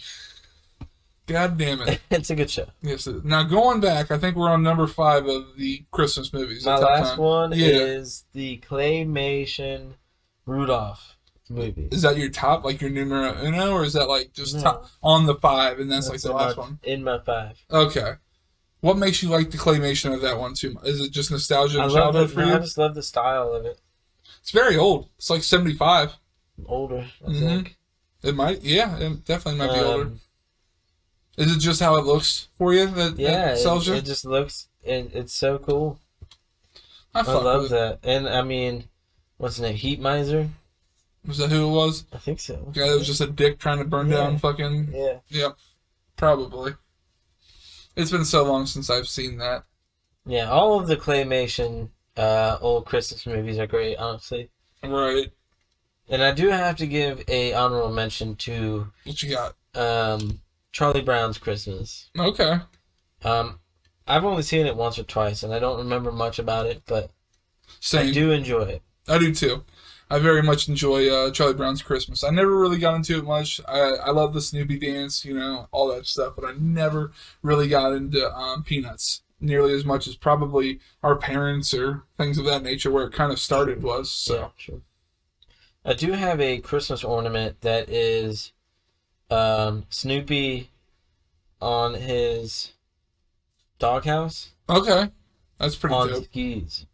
God damn it. It's a good show. Yes. Now, going back, I think we're on number 5 of the Christmas movies. My last one is the claymation Rudolph movie. Is that your top, like your numero uno, or is that like just top on the 5, and that's like the last one? In my 5. Okay. What makes you like the claymation of that one too much? Is it just nostalgia and childhood for you? I just love the style of it. It's very old. It's like 75. Older, I think. It might, yeah, it definitely might be older. Is it just how it looks for you that sells you? It just looks, it's so cool. I love that. And I mean, what's his name? Heat Miser? Was that who it was? I think so. Yeah, it was just a dick trying to burn down fucking... Yeah. Yep. Probably. It's been so long since I've seen that. Yeah, all of the claymation old Christmas movies are great, honestly. Right. And I do have to give a honorable mention to... What you got? Charlie Brown's Christmas. Okay. I've only seen it once or twice, and I don't remember much about it, but Same. I do enjoy it. I do too. I very much enjoy Charlie Brown's Christmas. I never really got into it much. I love the Snoopy dance, you know, all that stuff, but I never really got into Peanuts nearly as much as probably our parents or things of that nature, where it kind of started was. So. Yeah, true. I do have a Christmas ornament that is Snoopy on his doghouse. Okay. That's pretty dope. On skis.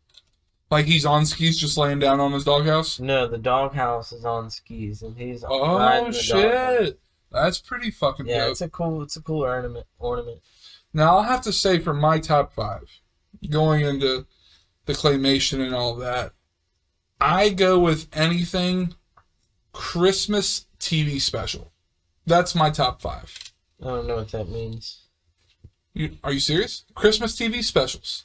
Like he's on skis just laying down on his doghouse? No, the doghouse is on skis and he's riding the doghouse. Shit. That's pretty fucking dope. Yeah, it's a cool ornament. Now I'll have to say for my top 5, going into the claymation and all that, I go with anything Christmas TV special. That's my top 5. I don't know what that means. Are you serious? Christmas TV specials.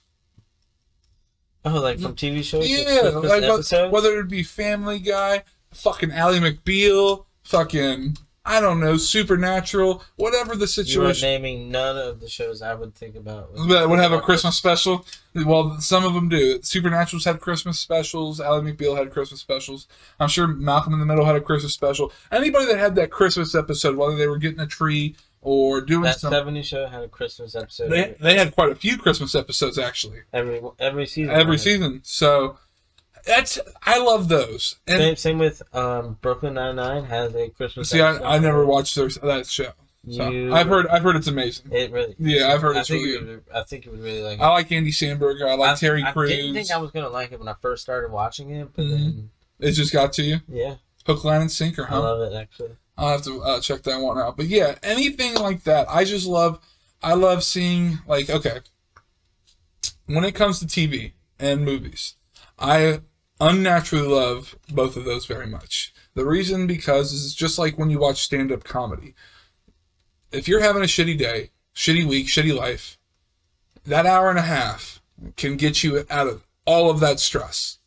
Oh, like from TV shows? Yeah, like whether it be Family Guy, fucking Ally McBeal, fucking, I don't know, Supernatural, whatever the situation. You are naming none of the shows I would think about. That would have a Christmas special? Well, some of them do. Supernatural's had Christmas specials. Ally McBeal had Christmas specials. I'm sure Malcolm in the Middle had a Christmas special. Anybody that had that Christmas episode, whether they were getting a tree or doing that something. That 70s show had a Christmas episode. They had quite a few Christmas episodes, actually. Every season. Every season. So, I love those. And same with Brooklyn Nine-Nine has a Christmas episode. I never watched that show. So I've heard it's amazing. It really. Yeah, I've heard it's really good. I think you would really like it. I like Andy Samberg. I like Terry Crews. I didn't think I was going to like it when I first started watching it, but then... It just got to you? Yeah. Hook, line, and sinker, huh? I love it, actually. I'll have to check that one out. But yeah, anything like that. I love seeing, like, okay, when it comes to TV and movies, I unnaturally love both of those very much. The reason because is just like when you watch stand-up comedy. If you're having a shitty day, shitty week, shitty life, that hour and a half can get you out of all of that stress.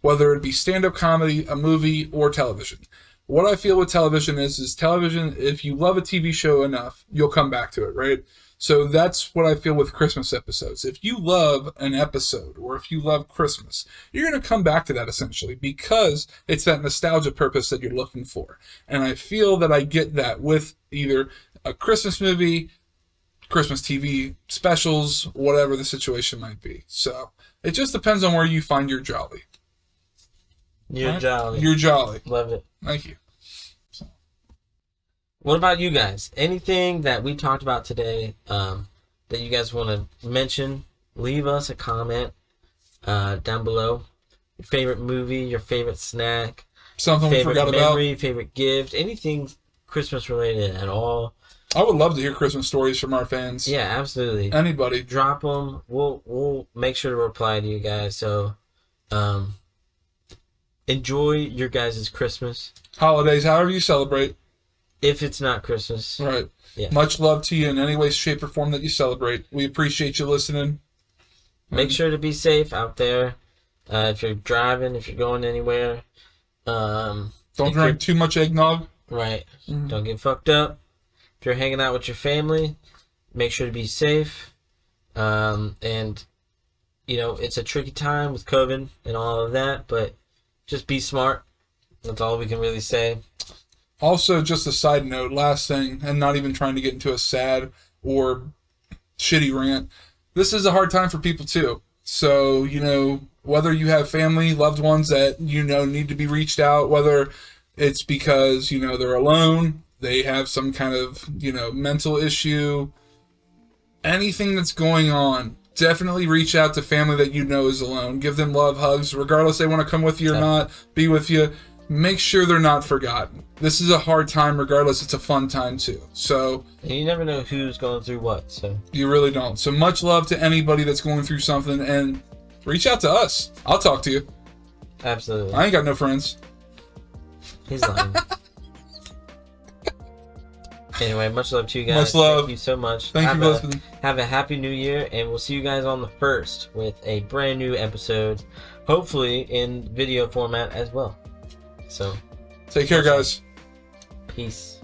Whether it be stand-up comedy, a movie, or television. What I feel with television is television, if you love a TV show enough, you'll come back to it, right? So that's what I feel with Christmas episodes. If you love an episode, or if you love Christmas, you're going to come back to that essentially, because it's that nostalgia purpose that you're looking for. And I feel that I get that with either a Christmas movie, Christmas TV specials, whatever the situation might be. So it just depends on where you find your jolly. You're jolly. You're jolly. Love it. Thank you. So. What about you guys? Anything that we talked about today that you guys want to mention, leave us a comment down below. Your favorite movie, your favorite snack, something we forgot memory, about, favorite gift, anything Christmas related at all. I would love to hear Christmas stories from our fans. Yeah, absolutely. Anybody. Drop them. We'll make sure to reply to you guys. So, enjoy your guys' Christmas. Holidays, however you celebrate. if it's not Christmas. Right. Yeah. Much love to you in any way, shape, or form that you celebrate. We appreciate you listening. Make sure to be safe out there. If you're driving, if you're going anywhere. Don't drink too much eggnog. Right. Don't get fucked up. If you're hanging out with your family, make sure to be safe. And, you know, it's a tricky time with COVID and all of that, but just be smart. That's all we can really say. Also, just a side note, last thing, and not even trying to get into a sad or shitty rant. This is a hard time for people too. So, you know, whether you have family, loved ones that, you know, need to be reached out, whether it's because, you know, they're alone, they have some kind of, you know, mental issue, anything that's going on, definitely reach out to family that you know is alone. Give them love, hugs, regardless they want to come with you or not, be with you. Make sure they're not forgotten. This is a hard time, regardless. It's a fun time too. So and you never know who's going through what. So you really don't. So much love to anybody that's going through something, and reach out to us. I'll talk to you. Absolutely. I ain't got no friends. He's lying. Anyway, much love to you guys. Much love. Thank you so much. Thank you for listening. Have a happy new year, and we'll see you guys on the 1st with a brand new episode, hopefully in video format as well. So, take care, guys. Peace.